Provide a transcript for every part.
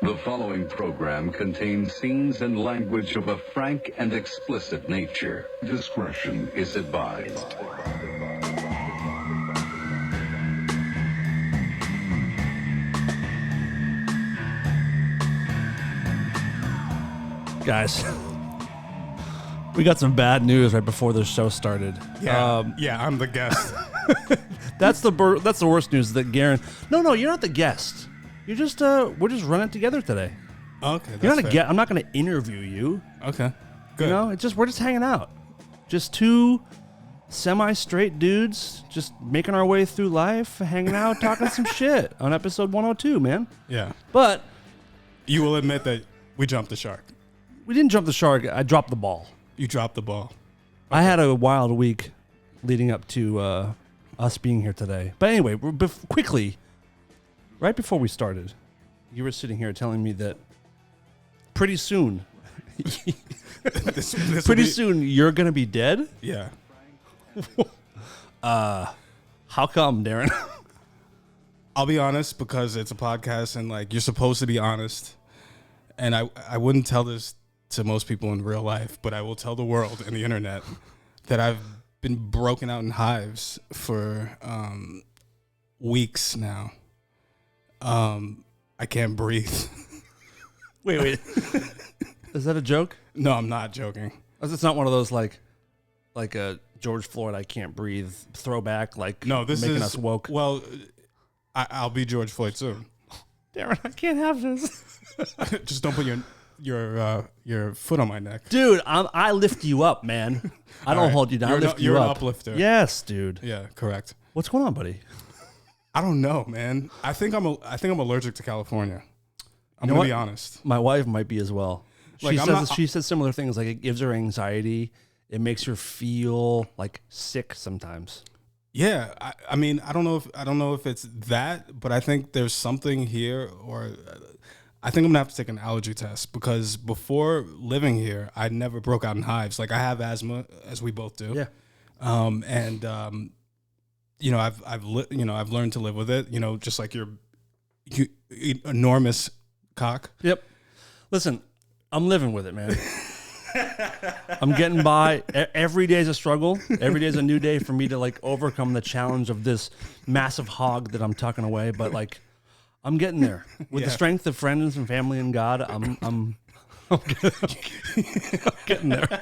The following program contains scenes and language of a frank and explicit nature. Discretion is advised. Guys, we got some bad news right before the show started. Yeah, I'm the guest. That's the worst news. That Darren. No, you're not the guest. You're just we're just running together today. Okay, You're not a guest. I'm not going to interview you. Okay, good. You know, we're just hanging out. Just two semi-straight dudes, just making our way through life, hanging out, talking some shit on episode 102, man. Yeah, But you will admit that we jumped the shark. we didn't jump the shark. I dropped the ball. You dropped the ball. I had a wild week leading up to us being here today. But anyway, quickly, right before we started, you were sitting here telling me that pretty soon, soon you're going to be dead? Yeah. How come, Darren? I'll be honest because it's a podcast and like you're supposed to be honest. And I wouldn't tell this to most people in real life, but I will tell the world and the internet that I've been broken out in hives for weeks now. I can't breathe. Wait. Is that a joke? No, I'm not joking. It's not one of those like a George Floyd, I can't breathe throwback, like No, this making is us woke. Well, I'll be George Floyd soon. Darren, I can't have this. Just don't put your foot on my neck, Dude, I lift you up, man. I don't hold you down. I lift you you're up. You're an uplifter. Yes, dude. Yeah, correct. What's going on, buddy? I don't know, man. I think I'm allergic to California. I'm You know gonna be what? honest. My wife might be as well. Like, She says similar things, like it gives her anxiety. It makes her feel like sick sometimes. Yeah, I mean, I don't know if it's that, but I think there's something here, or I think I'm gonna have to take an allergy test because before living here, I never broke out in hives. Like I have asthma, as we both do. Yeah. You know, I've learned to live with it. You know, just like your enormous cock. Yep. Listen, I'm living with it, man. I'm getting by. Every day is a struggle. Every day is a new day for me to like overcome the challenge of this massive hog that I'm tucking away. But like, I'm getting there with the strength of friends and family and God. I'm getting there.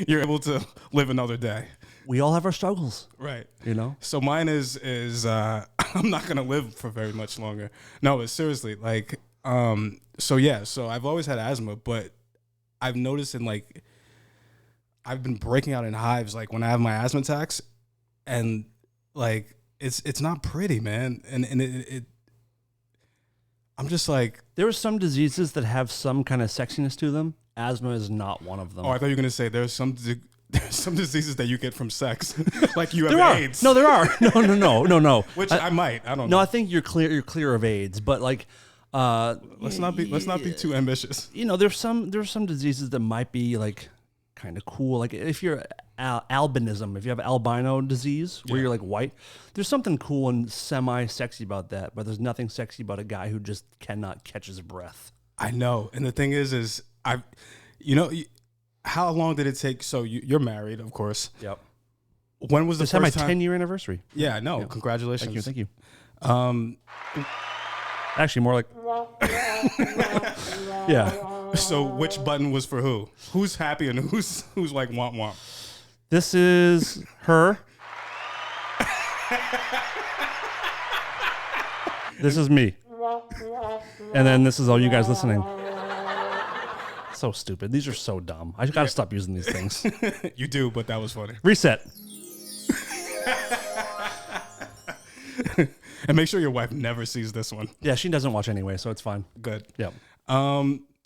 You're able to live another day. We all have our struggles, Right. you know. So mine is I'm not gonna live for very much longer. No, but seriously, like so I've always had asthma, but I've noticed I've been breaking out in hives like when I have my asthma attacks, and like it's not pretty, man. And it I'm just like, There are some diseases that have some kind of sexiness to them. Asthma is not one of them. oh, I thought you were gonna say there's some diseases that you get from sex, like you have There are. AIDS. No, there are. No. Which I might. I don't No, know. I think you're clear of AIDS, but like, Let's not be too ambitious. you know, there's some diseases that might be like kind of cool. Like if you're albinism, if you have albino disease where you're like white, there's something cool and semi-sexy about that. But there's nothing sexy about a guy who just cannot catch his breath. I know, and the thing is how long did it take? So you're married, of course. Yep. When was the Just had my first time? 10-year anniversary. Yeah, no, congratulations. Thank you. Actually, more like. Yeah. So which button was for who? Who's happy and who's like womp womp? This is her. This is me. And then this is all you guys listening. So stupid. These are so dumb. I gotta stop using these things. You do, but that was funny. Reset. And make sure your wife never sees this one. Yeah, she doesn't watch anyway, so it's fine. Good. Yep.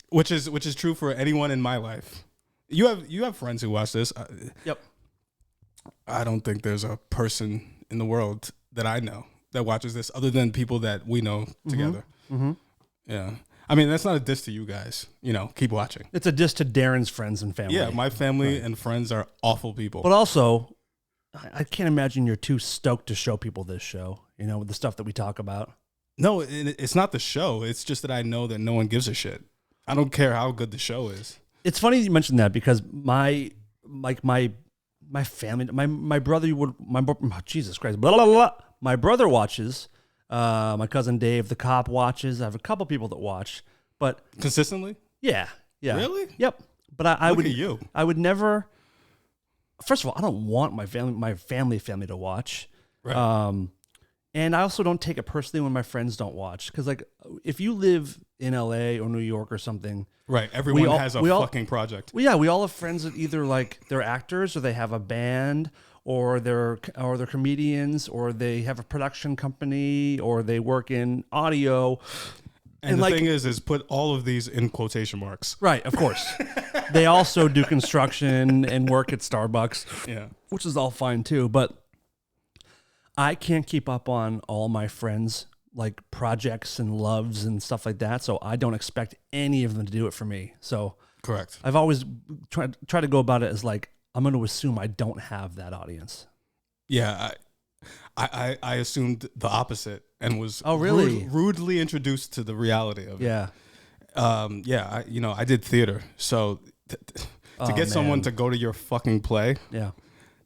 Which is true for anyone in my life. You have friends who watch this. Yep. I don't think there's a person in the world that I know that watches this other than people that we know together. Mm-hmm. Yeah. I mean, that's not a diss to you guys. You know, keep watching. It's a diss to Darren's friends and family. Yeah, my family and friends are awful people. But also, I can't imagine you're too stoked to show people this show, you know, with the stuff that we talk about. No, it's not the show. It's just that I know that no one gives a shit. I don't care how good the show is. It's funny you mentioned that because my family, my brother Jesus Christ, blah, blah, blah. My brother watches. My cousin Dave, the cop, watches. I have a couple people that watch, but consistently. Yeah. Really? Yep. But I Look would. at you. I would never. First of all, I don't want my family to watch. Right. And I also don't take it personally when my friends don't watch. Because, like, if you live in LA or New York or something. Right. Everyone has a fucking project. Well, yeah, we all have friends that either, like, they're actors or they have a band or they're comedians or they have a production company or they work in audio. And the thing is put all of these in quotation marks. Right, of course. They also do construction and work at Starbucks. Yeah. Which is all fine, too. But I can't keep up on all my friends' like projects and loves and stuff like that, so I don't expect any of them to do it for me. So correct. I've always tried to go about it as like I'm going to assume I don't have that audience. Yeah, I assumed the opposite and was rudely introduced to the reality of it. Yeah. I did theater, so to get someone to go to your fucking play. Yeah.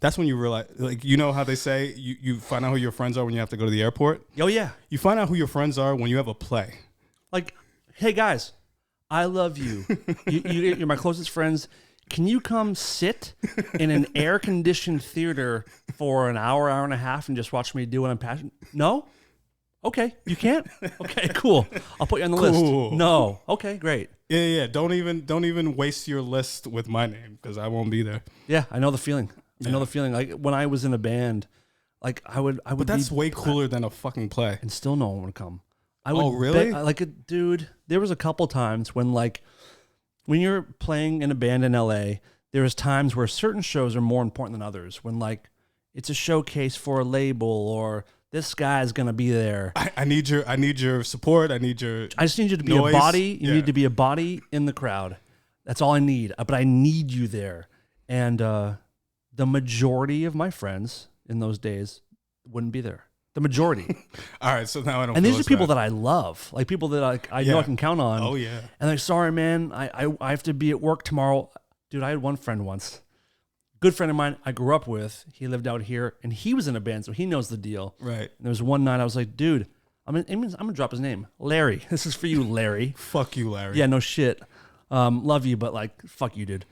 That's when you realize, like, you know how they say you find out who your friends are when you have to go to the airport? Oh, yeah. You find out who your friends are when you have a play. Like, hey, guys, I love you. You're my closest friends. Can you come sit in an air-conditioned theater for an hour and a half and just watch me do what I'm passionate? No? Okay. You can't? Okay, cool. I'll put you on the list. No. Okay, great. Yeah. Don't even waste your list with my name because I won't be there. Yeah, I know the feeling. I know the feeling. Like when I was in a band, like I would. But that's way cooler than a fucking play. And still no one would come. I would. Oh really? Dude, there was a couple times when when you're playing in a band in LA, there was times where certain shows are more important than others. When like it's a showcase for a label or this guy's gonna be there. I need your support. I just need you to be noise. a body. You need to be a body in the crowd. That's all I need. But I need you there. And the majority of my friends in those days wouldn't be there. The majority. All right, so now I don't. And these are people that I love, like people that I know I can count on. Oh yeah. And like, sorry, man, I have to be at work tomorrow. Dude, I had one friend once, good friend of mine I grew up with. He lived out here, and he was in a band, so he knows the deal. Right. And there was one night I was like, dude, I'm gonna drop his name, Larry. This is for you, Larry. Fuck you, Larry. Yeah, no shit. Love you, but like, fuck you, dude.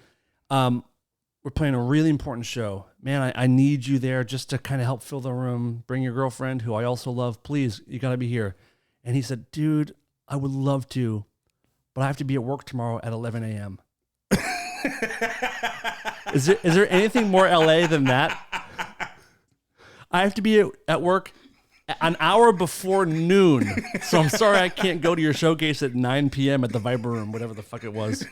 We're playing a really important show. Man, I need you there just to kind of help fill the room. Bring your girlfriend, who I also love. Please, you got to be here. And he said, dude, I would love to, but I have to be at work tomorrow at 11 a.m. Is there anything more LA than that? I have to be at work an hour before noon. So I'm sorry I can't go to your showcase at 9 p.m. at the Viber Room, whatever the fuck it was.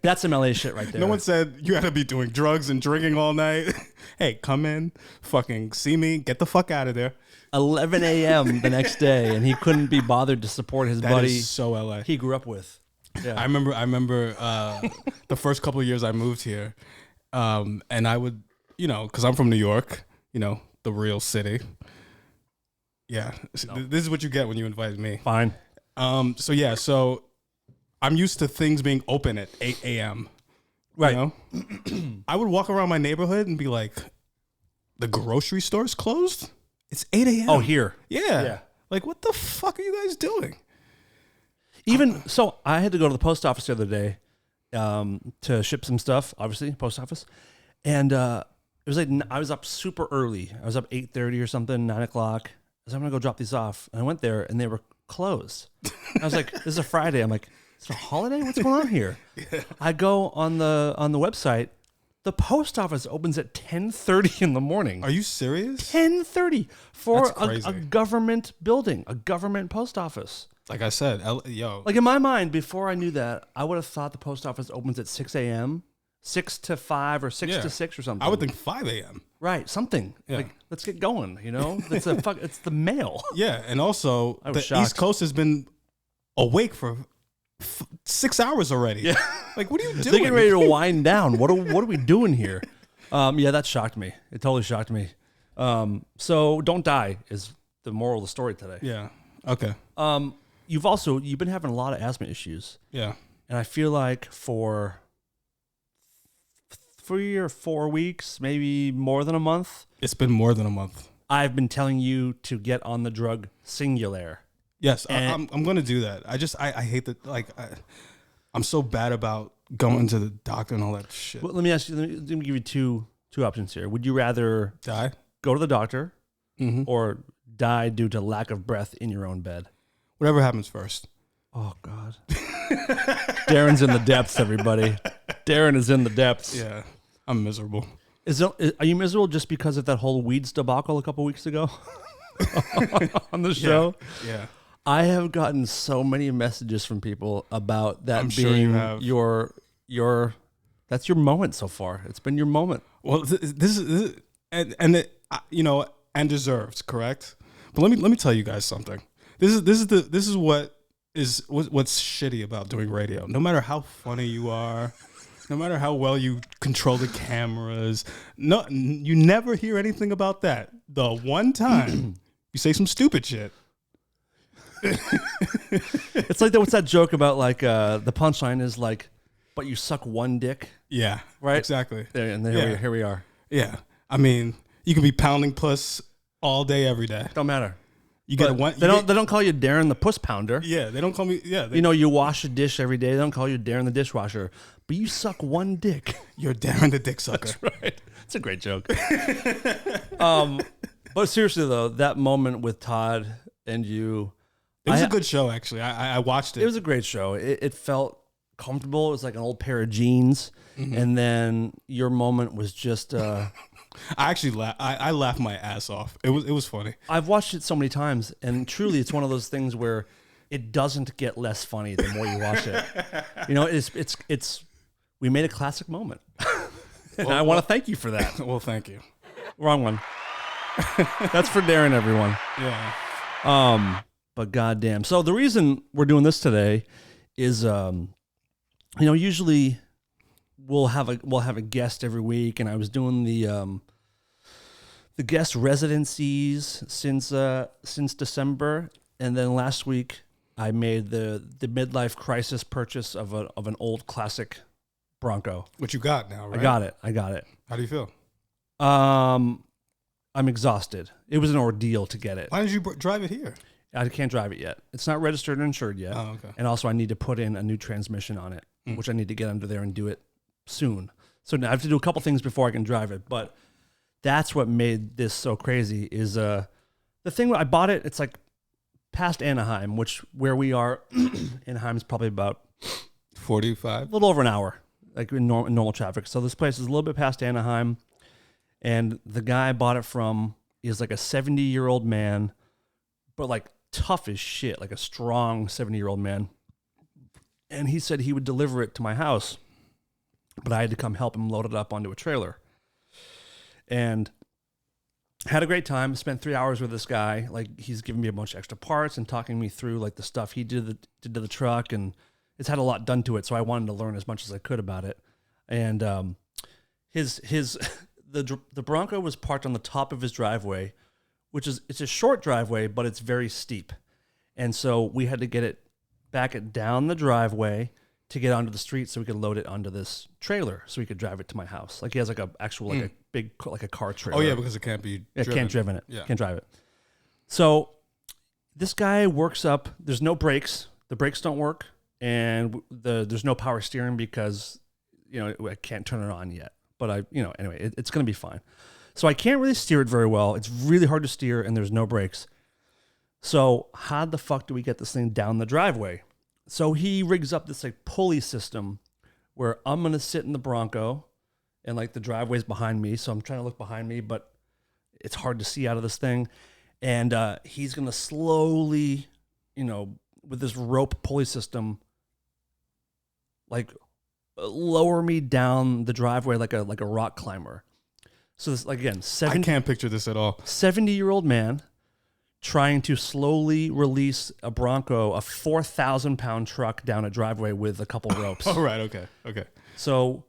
That's some LA shit right there. No one said you got to be doing drugs and drinking all night. Hey, come in, fucking see me, get the fuck out of there. 11 a.m. the next day, and he couldn't be bothered to support his buddy. That is so LA. He grew up with. Yeah. I remember the first couple of years I moved here, and I would, because I'm from New York, the real city. Yeah, This is what you get when you invite me. Fine. So I'm used to things being open at 8 a.m. Right. I would walk around my neighborhood and be like, the grocery store's closed? It's 8 a.m. Oh, here. Yeah. Like, what the fuck are you guys doing? Even so, I had to go to the post office the other day to ship some stuff, obviously, post office. And it was like, I was up super early. I was up 8:30 or something, 9 o'clock. I was like, I'm going to go drop these off. And I went there and they were closed. I was like, this is a Friday. I'm like, it's a holiday? What's going on here? Yeah. I go on the website. The post office opens at 10:30 in the morning. Are you serious? 10:30 for a government building, a government post office. Like I said, like in my mind, before I knew that, I would have thought the post office opens at 6 a.m., 6 to 5 or 6 to 6 or something. I would think 5 a.m. Right, something. Yeah. Like, let's get going, It's it's the mail. Yeah, and also the East Coast has been awake for 6 hours already. Yeah. Like, what are you doing? They're getting ready to wind down. What are we doing here? Yeah, that shocked me. It totally shocked me. So don't die is the moral of the story today. Yeah. Okay. You've been having a lot of asthma issues. Yeah. And I feel like for 3 or 4 weeks, maybe more than a month. It's been more than a month. I've been telling you to get on the drug Singulair. Yes, I'm going to do that. I hate that. Like, I'm so bad about going to the doctor and all that shit. Well, let me ask you. Let me give you two options here. Would you rather Die? go to the doctor or die due to lack of breath in your own bed? Whatever happens first. Oh God. Darren's in the depths, everybody. Darren is in the depths. Yeah, I'm miserable. Are you miserable just because of that whole weeds debacle a couple weeks ago on the show? Yeah. I have gotten so many messages from people about that I'm sure being you have. your that's your moment so far. It's been your moment. Well, this is and deserved, correct? But let me tell you guys something. This is what's shitty about doing radio. No matter how funny you are, no matter how well you control the cameras, you never hear anything about that. The one time you say some stupid shit. It's like what's that joke about like the punchline is like, but you suck one dick. Yeah, right. Exactly. There and here we are. Yeah, I mean, you can be pounding puss all day, every day. Don't matter. You get one. They don't call you Darren the puss pounder. Yeah, they don't call me. Yeah, you wash a dish every day. They don't call you Darren the dishwasher. But you suck one dick. You're Darren the dick sucker. That's right. It's a great joke. But seriously though, that moment with Todd and you, it was a good show. Actually, I watched it. It was a great show. It felt comfortable. It was like an old pair of jeans, and then your moment was just. I actually I laughed my ass off. It was funny. I've watched it so many times, and truly, it's one of those things where it doesn't get less funny the more you watch it. It's we made a classic moment, and I want to thank you for that. Well, thank you. Wrong one. That's for Darren, everyone. Yeah. But goddamn. So the reason we're doing this today is, usually we'll have a guest every week, and I was doing the guest residencies since December, and then last week I made the midlife crisis purchase of an old classic Bronco. What you got now, right? I got it. How do you feel? I'm exhausted. It was an ordeal to get it. Why did you drive it here? I can't drive it yet. It's not registered or insured yet. Oh, okay. And also I need to put in a new transmission on it, which I need to get under there and do it soon. So now I have to do a couple things before I can drive it. But that's what made this so crazy is the thing I bought it, it's like past Anaheim, where we are, Anaheim is probably about 45, a little over an hour, like in normal traffic. So this place is a little bit past Anaheim. And the guy I bought it from is like a 70-year-old man, but like tough as shit, like a strong 70-year-old man. And he said he would deliver it to my house, but I had to come help him load it up onto a trailer. And had a great time. Spent 3 hours with this guy. Like he's giving me a bunch of extra parts and talking me through like the stuff he did to the truck, and it's had a lot done to it. So I wanted to learn as much as I could about it. And the Bronco was parked on the top of his driveway, it's a short driveway, but it's very steep. And so we had to back it down the driveway to get onto the street so we could load it onto this trailer so we could drive it to my house. Like he has like a actual, like a big, like a car trailer. Oh yeah, because it can't be driven. Can't drive it. So this guy works up, there's no brakes. The brakes don't work. And there's no power steering because, I can't turn it on yet. But anyway, it's going to be fine. So I can't really steer it very well. It's really hard to steer, and there's no brakes. So how the fuck do we get this thing down the driveway? So he rigs up this like pulley system where I'm going to sit in the Bronco, and like the driveway's behind me. So I'm trying to look behind me, but it's hard to see out of this thing. And he's going to slowly, with this rope pulley system, like lower me down the driveway like a rock climber. So this, like, again, I can't picture this at all. 70-year-old man trying to slowly release a Bronco, a 4,000-pound truck down a driveway with a couple ropes. Oh, right. Okay. So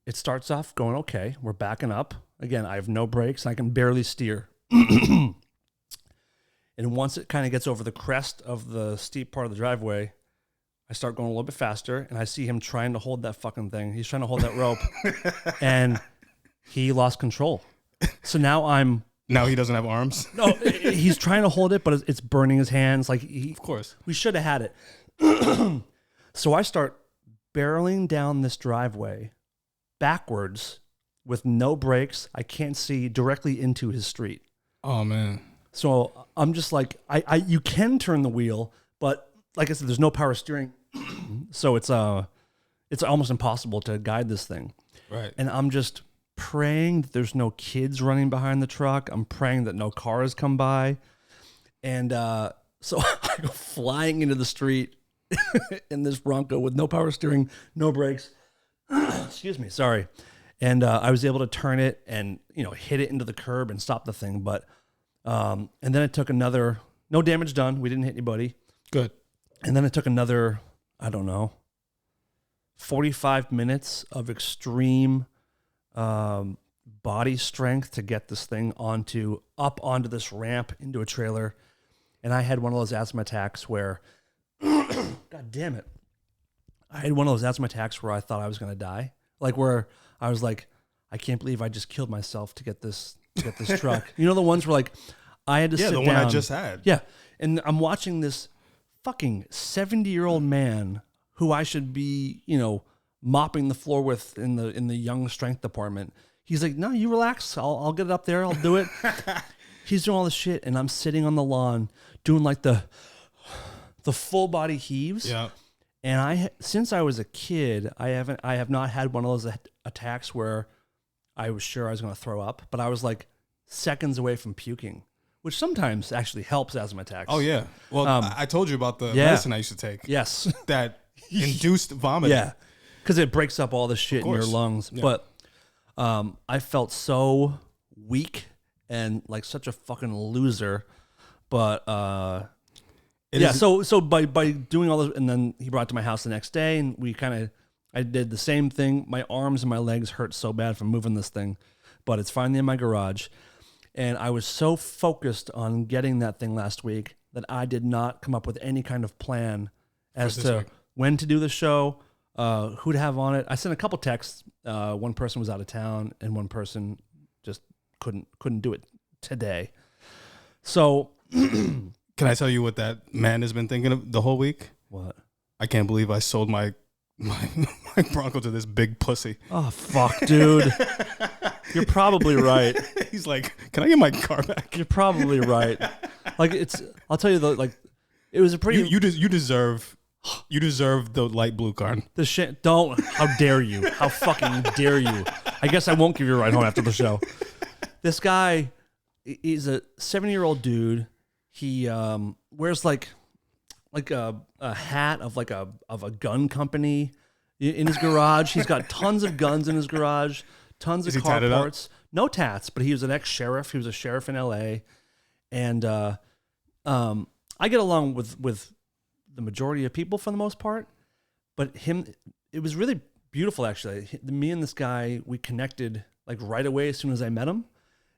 it starts off going okay. We're backing up. Again, I have no brakes. I can barely steer. And once it kind of gets over the crest of the steep part of the driveway, I start going a little bit faster, and I see him trying to hold that fucking thing. He's trying to hold that rope, and he lost control. So now Now he doesn't have arms? No, he's trying to hold it, but it's burning his hands. Like Of course. we should have had it. So I start barreling down this driveway backwards with no brakes. I can't see directly into his street. Oh, man. So I'm just like, you can turn the wheel, but like I said, there's no power steering. So it's almost impossible to guide this thing. Right. And I'm just praying that there's no kids running behind the truck. I'm praying that no cars come by. And so I go flying into the street in this Bronco with no power steering, no brakes. Excuse me, sorry. And I was able to turn it and, hit it into the curb and stop the thing. But, and then it took no damage done. We didn't hit anybody. Good. And then it took another, 45 minutes of extreme body strength to get this thing up onto this ramp into a trailer. And I had one of those asthma attacks where, God damn it. I had one of those asthma attacks where I thought I was going to die. Like where I was like, I can't believe I just killed myself to get this truck. You know, the ones where like I had to sit down. Yeah, the one I just had. Yeah. And I'm watching this fucking 70-year-old man who I should be, mopping the floor with in the young strength department. He's like, no, you relax. I'll get it up there. I'll do it. He's doing all this shit. And I'm sitting on the lawn doing like the full body heaves. Yeah. And since I was a kid, I have not had one of those attacks where I was sure I was going to throw up, but I was like seconds away from puking, which sometimes actually helps asthma attacks. Oh, yeah. Well, I told you about the medicine I used to take. Yes. That induced vomiting. Yeah. Because it breaks up all the shit in your lungs. Yeah. But I felt so weak and like such a fucking loser. But so by doing all this, and then he brought it to my house the next day, and I did the same thing. My arms and my legs hurt so bad from moving this thing, but it's finally in my garage. And I was so focused on getting that thing last week that I did not come up with any kind of plan as to when to do the show, who to have on it. I sent a couple texts. One person was out of town, and one person just couldn't do it today. So, can I tell you what that man has been thinking of the whole week? What? I can't believe I sold my Bronco to this big pussy. Oh fuck, dude! You're probably right. He's like, "Can I get my car back?" You're probably right. Like I'll tell you it was a pretty. You deserve the light blue car. The shit. Don't. How dare you? How fucking dare you? I guess I won't give you a ride home after the show. This guy, he's a 70-year-old dude. He wears like a hat of a gun company in his garage. He's got tons of guns in his garage, tons of car parts. No tats, but he was an ex-sheriff. He was a sheriff in L.A. And I get along with the majority of people for the most part, but it was really beautiful actually. Me and this guy, we connected like right away as soon as I met him,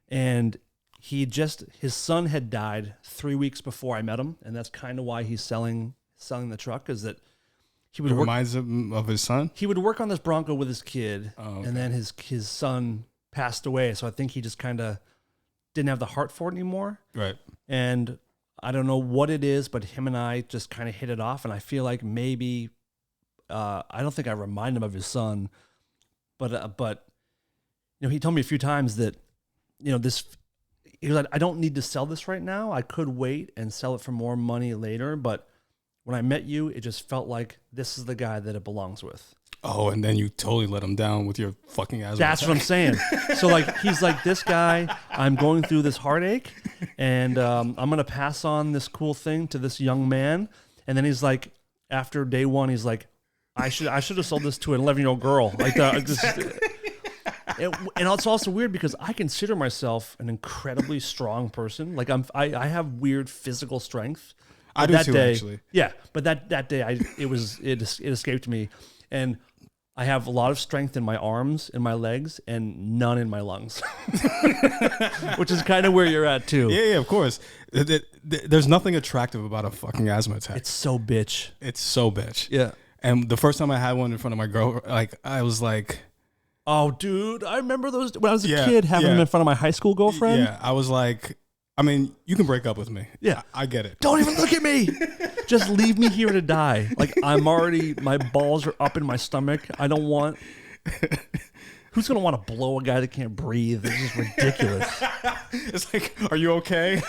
and his son had died 3 weeks before I met him, and that's kind of why he's selling the truck, is that he would reminds him of his son. He would work on this Bronco with his kid, okay. And then his son passed away, so I think he just kind of didn't have the heart for it anymore. Right. And I don't know what it is, but him and I just kind of hit it off, and I feel like maybe I don't think I remind him of his son, but he told me a few times that this. He was like, I don't need to sell this right now. I could wait and sell it for more money later. But when I met you, it just felt like this is the guy that it belongs with. Oh, and then you totally let him down with your fucking asthma. That's what I'm saying. So like, he's like, this guy, I'm going through this heartache, and I'm going to pass on this cool thing to this young man. And then he's like, after day one, he's like, I should have sold this to an 11-year-old girl. Like exactly. And it's also weird because I consider myself an incredibly strong person. Like I have weird physical strength. I do too, actually. Yeah, but that day it escaped me, and I have a lot of strength in my arms and my legs and none in my lungs, which is kind of where you're at too. Yeah, of course. There's nothing attractive about a fucking asthma attack. It's so bitch. It's so bitch. Yeah. And the first time I had one in front of my girl, like I was like, oh, dude, I remember those when I was a kid having them in front of my high school girlfriend. Yeah, I was like, I mean, you can break up with me. Yeah. I get it. Don't even look at me. Just leave me here to die. Like my balls are up in my stomach. I don't want. Who's going to want to blow a guy that can't breathe? It's just ridiculous. It's like, are you okay?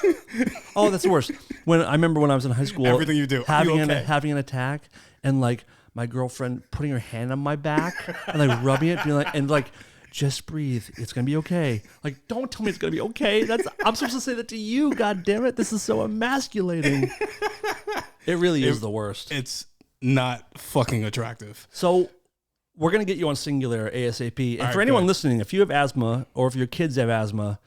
Oh, that's the worst. I remember when I was in high school, everything you do, having an attack, and like my girlfriend putting her hand on my back and like rubbing it, being like, and like, just breathe. It's gonna be okay. Like, don't tell me it's gonna be okay. I'm supposed to say that to you. God damn it! This is so emasculating. It really is the worst. It's not fucking attractive. So we're going to get you on Singular ASAP. And All for right, anyone good. listening, if you have asthma or if your kids have asthma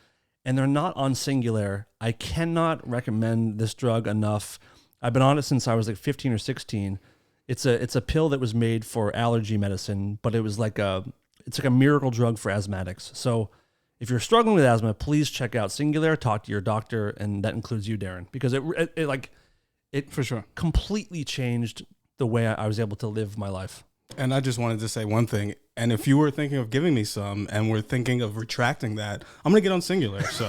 and they're not on Singular, I cannot recommend this drug enough. I've been on it since I was like 15 or 16. It's a pill that was made for allergy medicine, but it was it's like a miracle drug for asthmatics. So if you're struggling with asthma, please check out Singular, talk to your doctor, and that includes you, Darren, because it For sure. completely changed the way I was able to live my life. And I just wanted to say one thing. And if you were thinking of giving me some and were thinking of retracting that, I'm going to get on Singular. So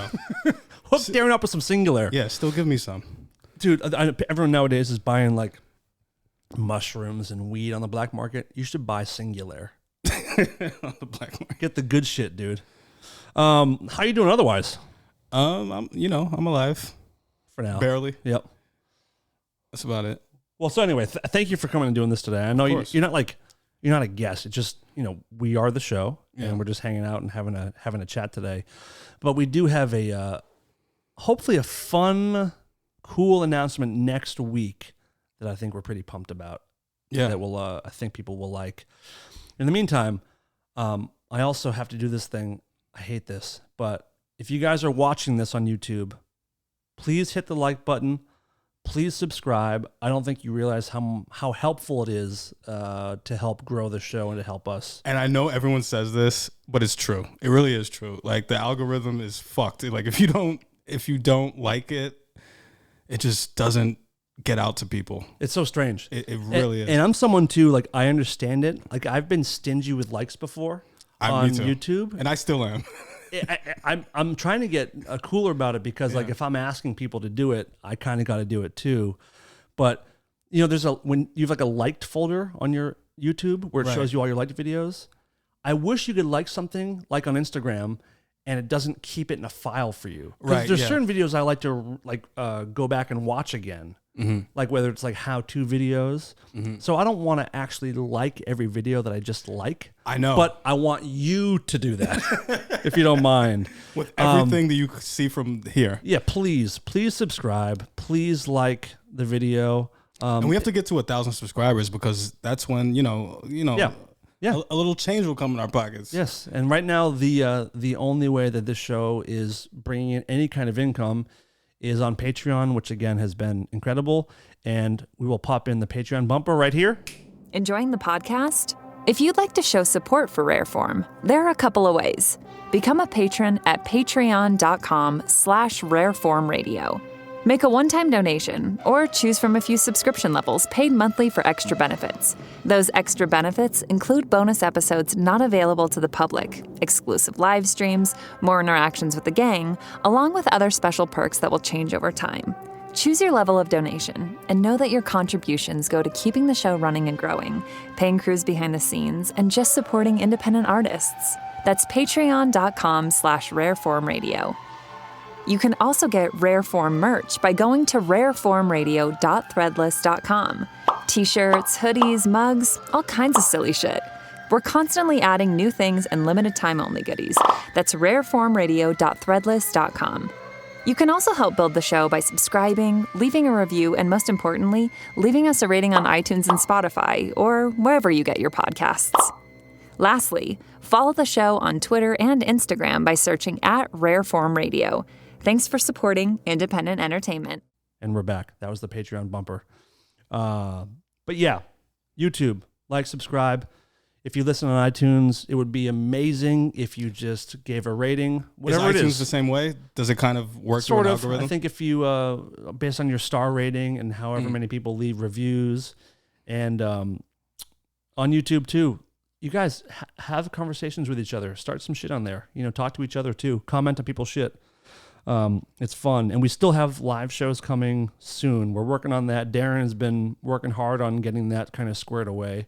Hook Darren up with some Singular. yeah, still give me some. Dude, everyone nowadays is buying like mushrooms and weed on the black market. You should buy Singular. On the black market. Get the good shit, dude. How you doing otherwise? I'm alive. For now. Barely. Yep. That's about it. Well, so anyway, thank you for coming and doing this today. I know you're not a guest. It's just, we are the show and we're just hanging out and having a chat today. But we do have hopefully a fun, cool announcement next week that I think we're pretty pumped about. Yeah. That I think people will like. In the meantime, I also have to do this thing. I hate this, but if you guys are watching this on YouTube, please hit the like button. Please subscribe. I don't think you realize how helpful it is to help grow the show and to help us. And I know everyone says this, but it's true. It really is true. Like the algorithm is fucked. Like if you don't like it, it just doesn't get out to people. It's so strange. It really is. And I'm someone too, like I understand it. Like I've been stingy with likes before on YouTube. And I still am. I'm trying to get cooler about it because like if I'm asking people to do it, I kind of got to do it too. But when you have like a liked folder on your YouTube where it shows you all your liked videos, I wish you could like something like on Instagram and it doesn't keep it in a file for you. Because there's certain videos I like to go back and watch again. Mm-hmm. Like whether it's like how-to videos. Mm-hmm. So I don't want to actually like every video that I just like. I know. But I want you to do that, if you don't mind. With everything that you see from here. Yeah, please subscribe. Please like the video. And we have to get to 1,000 subscribers because that's when, a little change will come in our pockets. Yes, and right now the only way that this show is bringing in any kind of income is on Patreon, which again has been incredible. And we will pop in the Patreon bumper right here. Enjoying the podcast? If you'd like to show support for Rareform, there are a couple of ways. Become a patron at patreon.com/rareformradio. Make a one-time donation or choose from a few subscription levels paid monthly for extra benefits. Those extra benefits include bonus episodes not available to the public, exclusive live streams, more interactions with the gang, along with other special perks that will change over time. Choose your level of donation and know that your contributions go to keeping the show running and growing, paying crews behind the scenes, and just supporting independent artists. That's patreon.com/rareformradio. You can also get Rareform merch by going to rareformradio.threadless.com. T-shirts, hoodies, mugs, all kinds of silly shit. We're constantly adding new things and limited time only goodies. That's rareformradio.threadless.com. You can also help build the show by subscribing, leaving a review, and most importantly, leaving us a rating on iTunes and Spotify, or wherever you get your podcasts. Lastly, follow the show on Twitter and Instagram by searching @Rareform Radio. Thanks for supporting independent entertainment. And we're back. That was the Patreon bumper. But yeah, YouTube, like, subscribe. If you listen on iTunes, it would be amazing if you just gave a rating. Whatever is iTunes it is. the same way? Does it kind of work Sort through an of. algorithm? I think if you, based on your star rating and however many people leave reviews, and on YouTube too, you guys have conversations with each other. Start some shit on there. Talk to each other too. Comment on people's shit. It's fun. And we still have live shows coming soon. We're working on that. Darren has been working hard on getting that kind of squared away.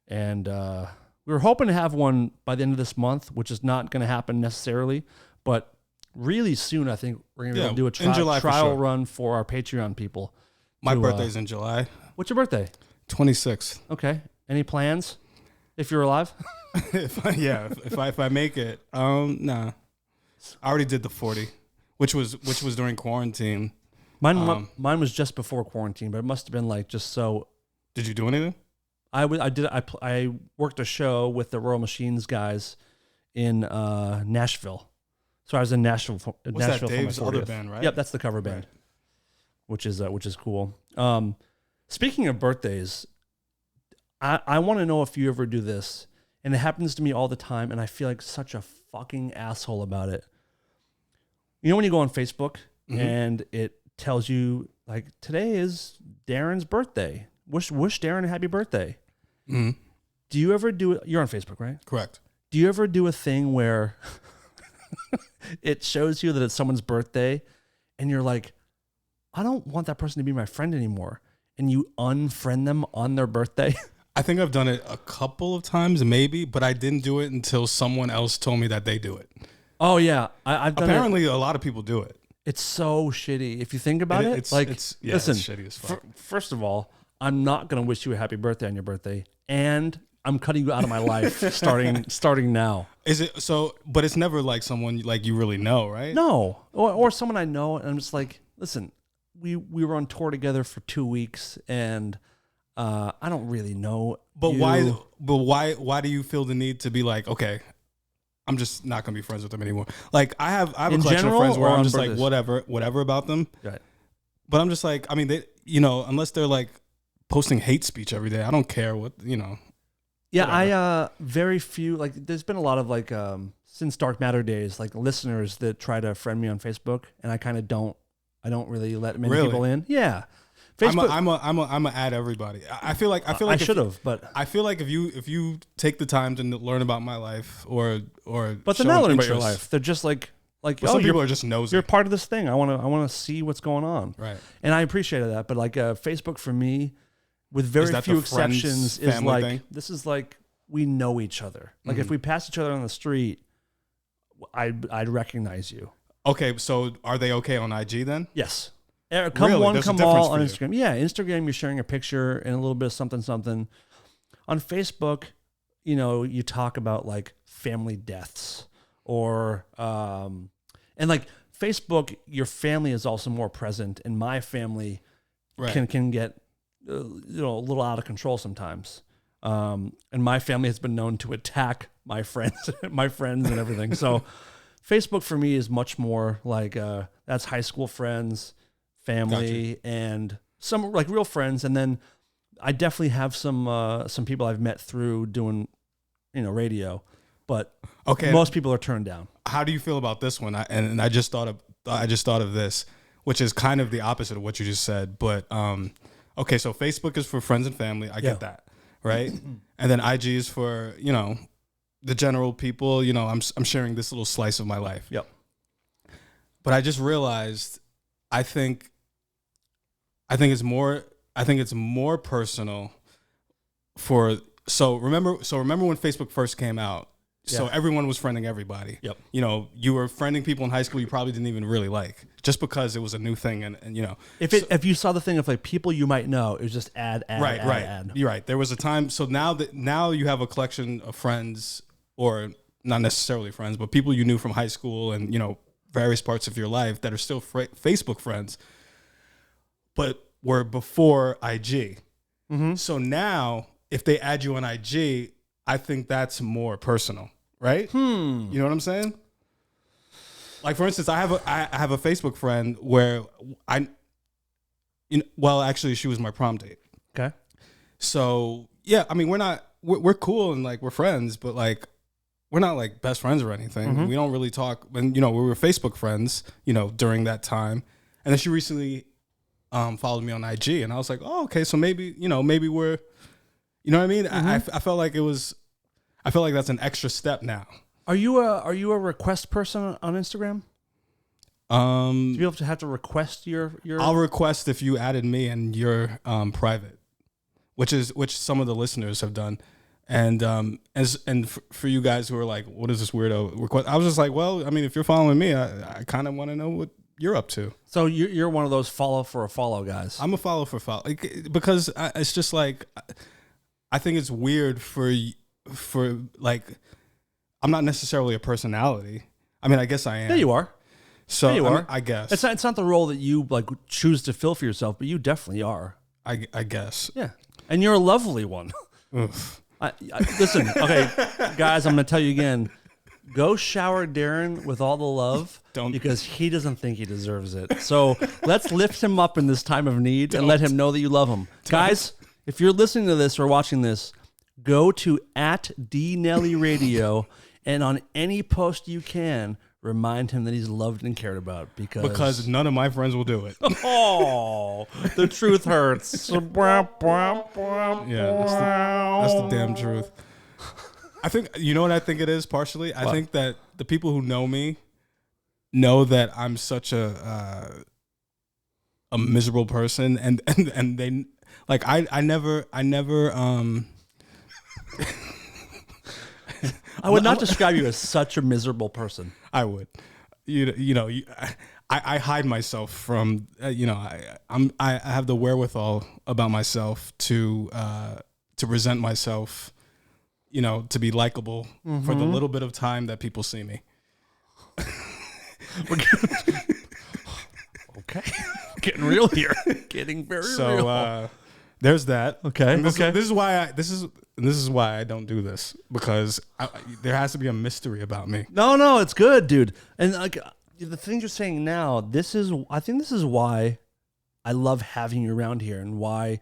And we were hoping to have one by the end of this month, which is not going to happen necessarily. But really soon, I think we're going to do a trial run for our Patreon people. My birthday's in July. What's your birthday? 26th. Okay. Any plans? If you're alive? if I make it, nah. I already did the 40, which was during quarantine. Mine was just before quarantine, but it must have been like just so. Did you do anything? I worked a show with the Royal Machines guys in Nashville. So I was in Nashville. What's that, Dave's for my 40th. other band, right? Yep, that's the cover band, which is cool. Speaking of birthdays, I want to know if you ever do this, and it happens to me all the time, and I feel like such a fucking asshole about it. When you go on Facebook and it tells you like today is Darren's birthday. Wish Darren a happy birthday. Mm-hmm. Do you ever do it? You're on Facebook, right? Correct. Do you ever do a thing where it shows you that it's someone's birthday and you're like, I don't want that person to be my friend anymore, and you unfriend them on their birthday? I think I've done it a couple of times, maybe, but I didn't do it until someone else told me that they do it. Oh yeah, I've done Apparently, a lot of people do it. It's so shitty if you think about it. Listen, it's shitty as fuck. First of all, I'm not gonna wish you a happy birthday on your birthday, and I'm cutting you out of my life starting now. Is it so? But it's never like someone like you really know, right? No, or someone I know, and I'm just like, listen, we were on tour together for 2 weeks, and I don't really know. But why do you feel the need to be like, okay, I'm just not gonna be friends with them anymore? Like I have a collection of friends where I'm just like whatever about them. Right. But I'm just like, I mean, they, unless they're like posting hate speech every day, I don't care what. Yeah, whatever. Very few, like there's been a lot of like since Dark Matter days, like listeners that try to friend me on Facebook, and I kind of don't really let many people in. Yeah. Facebook, I'm a add everybody. I feel like I should have, but I feel like if you take the time to learn about my life or but they're not learning about your life. They're just like some people are just nosy. You're part of this thing. I want to see what's going on. Right. And I appreciated that, but like Facebook for me, with very few exceptions, is like thing? This is like we know each other. Like if we pass each other on the street, I'd recognize you. Okay, so are they okay on IG then? Yes. Come really? one, There's come all on Instagram. Yeah, Instagram, you're sharing a picture and a little bit of something. On Facebook, you talk about like family deaths or, and like Facebook, your family is also more present, and my family can get a little out of control sometimes. And my family has been known to attack my friends and everything. So Facebook for me is much more like that's high school friends, family, and some like real friends. And then I definitely have some people I've met through doing radio, but most people are turned down. How do you feel about this one? I just thought of this, which is kind of the opposite of what you just said. But okay, so Facebook is for friends and family. I get that, right? And then IG is for the general people. I'm sharing this little slice of my life. Yep. But I just realized, I think it's more personal for. So remember when Facebook first came out. So everyone was friending everybody. Yep. You were friending people in high school you probably didn't even really like, just because it was a new thing. And if you saw the thing of like people you might know, it was just add. Add. You're right. There was a time. So now you have a collection of friends, or not necessarily friends, but people you knew from high school and various parts of your life that are still Facebook friends, but were before IG. Mm-hmm. So now if they add you on IG, I think that's more personal, right? You know what I'm saying? Like for instance, I have a Facebook friend where actually she was my prom date. Okay. So yeah, I mean we're not we're cool and like we're friends, but like we're not like best friends or anything. We don't really talk. And we were Facebook friends, during that time. And then she recently followed me on IG, and I was like, oh, okay, so maybe maybe we're, you know what I mean? I felt like I feel like that's an extra step now. Are you a request person on Instagram? Do you have to request your? I'll request if you added me and you're private, which some of the listeners have done, and for you guys who are like, what is this weirdo request? I was just like, well, I mean, if you're following me, I kind of want to know what you're up to. So you're one of those follow for a follow guys. I'm a follow for follow, because it's just like, I think it's weird for like, I'm not necessarily a personality. I mean, I guess I am. Yeah, you are. So yeah, you are. I guess it's not the role that you like choose to fill for yourself, but you definitely are. I guess. Yeah, and you're a lovely one. Listen, okay, guys, I'm going to tell you again. Go shower Darren with all the love, because he doesn't think he deserves it. So let's lift him up in this time of need and let him know that you love him. Guys, if you're listening to this or watching this, go to @DNellyRadio, and on any post you can, remind him that he's loved and cared about, because none of my friends will do it. Oh, the truth hurts. Yeah, that's the damn truth. I think, you know what I think it is partially? I think that the people who know me know that I'm such a miserable person, and they like, I never I would not describe you as such a miserable person. I would. I hide myself from, I have the wherewithal about myself to present myself, to be likable for the little bit of time that people see me. Okay. Getting real here. Getting very real. So there's that. Okay. This is why I don't do this, because there has to be a mystery about me. No, it's good, dude. And like the things you're saying now, I think this is why I love having you around here, and why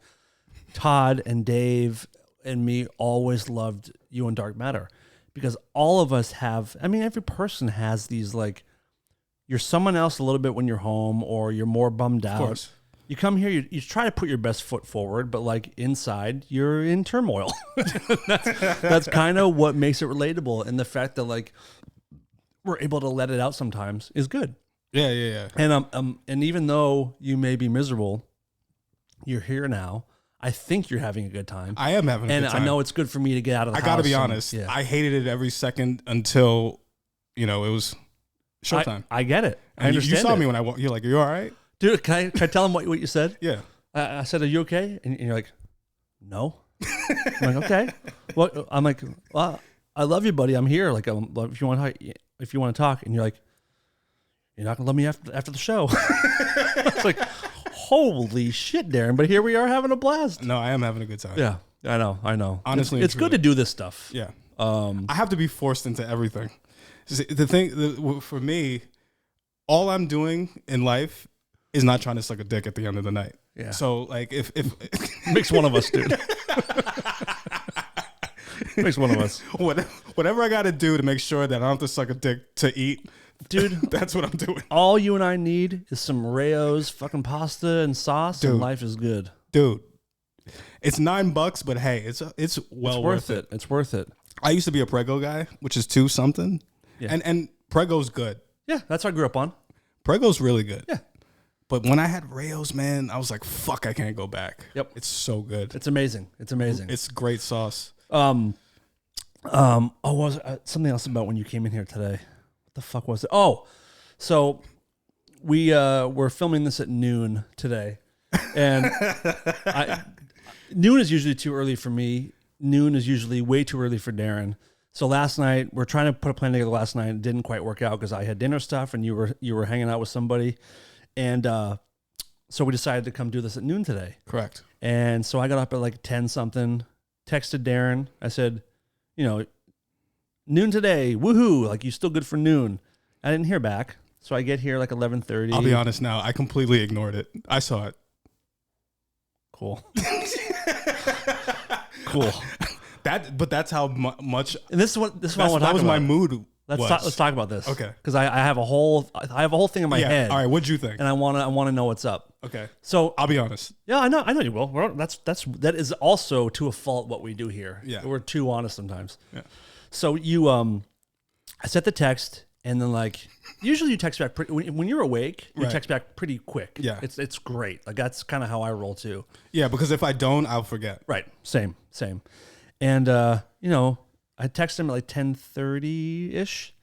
Todd and Dave and me always loved you and Dark Matter, because all of us have, I mean, every person has these, like, you're someone else a little bit when you're home, or you're more bummed out. Of course. You come here, you try to put your best foot forward, but like inside, you're in turmoil. That's kind of what makes it relatable. And the fact that like we're able to let it out sometimes is good. Yeah. And even though you may be miserable, you're here now. I think you're having a good time. I am having a good time. And I know it's good for me to get out of the house. I got to be honest. Yeah. I hated it every second until, it was showtime. I get it. I understand. You saw me when I walked. You're like, are you all right? Dude, can I tell him what you said? Yeah. I said, are you okay? And you're like, no. I'm like, okay. Well, I'm like, well, I love you, buddy. I'm here. Like, if you want to talk, and you're like, you're not gonna love me after the show. It's like, holy shit, Darren. But here we are having a blast. No, I am having a good time. Yeah, I know. Honestly, it's good to do this stuff. Yeah. I have to be forced into everything. The thing for me, all I'm doing in life is not trying to suck a dick at the end of the night. Yeah. So like, if makes one of us, dude. Makes one of us. Whatever I got to do to make sure that I don't have to suck a dick to eat, dude, that's what I'm doing. All you and I need is some Rayo's fucking pasta and sauce, dude, and life is good. Dude, it's $9, but hey, it's worth it. It's worth it. I used to be a Prego guy, which is $2 something. Yeah. And Prego's good. Yeah, that's what I grew up on. Prego's really good. Yeah. But when I had Rayo's, man, I was like, fuck, I can't go back. Yep. It's so good. It's amazing. It's great sauce. Was something else about when you came in here today? What the fuck was it? Oh, so we're filming this at noon today. And noon is usually too early for me. Noon is usually way too early for Darren. So last night, we're trying to put a plan together last night. It didn't quite work out because I had dinner stuff and you were hanging out with somebody. And so we decided to come do this at noon today. Correct. And so I got up at like 10 something, texted Darren. I said, noon today, woohoo, like you still good for noon. I didn't hear back. So I get here like 11:30. I'll be honest now, I completely ignored it. I saw it. Cool. Cool. But that's how much. And this is what I want to talk about. That was my mood. Let's talk about this. Okay. Because I have a whole thing in my head. All right. What'd you think? And I want to know what's up. Okay. So I'll be honest. yeah, I know you will. That is also to a fault what we do here. Yeah. We're too honest sometimes. Yeah. So I sent the text, and then like usually you text back when you're awake. You Right. text back pretty quick. Yeah. It's great. Like that's kind of how I roll too. Yeah, because if I don't, I'll forget. Right. Same. And I texted him at like 10:30 ish,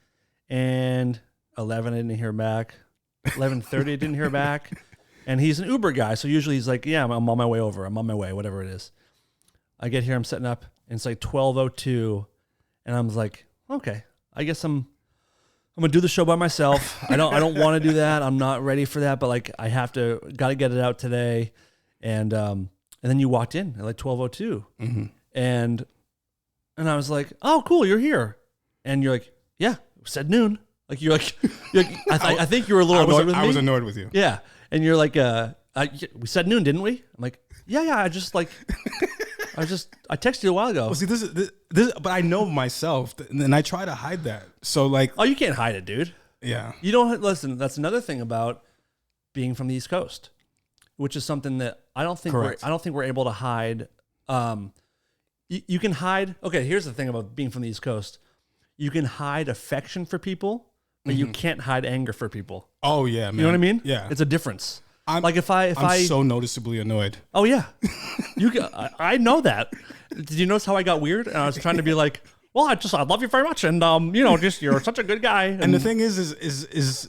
and 11 I didn't hear back. 11:30 I didn't hear back. And he's an Uber guy, so usually he's like, "Yeah, I'm on my way over. I'm on my way, whatever it is." I get here, I'm setting up, and it's like 12:02, and I'm like, "Okay, I guess I'm gonna do the show by myself. I don't want to do that. I'm not ready for that, but like I got to get it out today." And then you walked in at like 12:02, and I was like, "Oh, cool, you're here," and you're like, "Yeah, we said noon." Like you're like I think you were a little annoyed with me. I was annoyed with you. Yeah. And you're like, we said noon, didn't we? I'm like, yeah. I texted you a while ago. Well, see, this, but I know myself, and I try to hide that. So, like, Oh, you can't hide it, dude. yeah, You don't listen. That's another thing about being from the East Coast, which is something that I don't think we're able to hide. You can hide. Okay, here's the thing about being from the East Coast. You can hide affection for people, but you can't hide anger for people. Oh yeah, man. You know what I mean? Yeah, It's a difference. I'm I'm so noticeably annoyed. Oh yeah, I know that. Did you notice how I got weird? And I was trying to be like, well, I love you very much, and you're such a good guy. And the thing is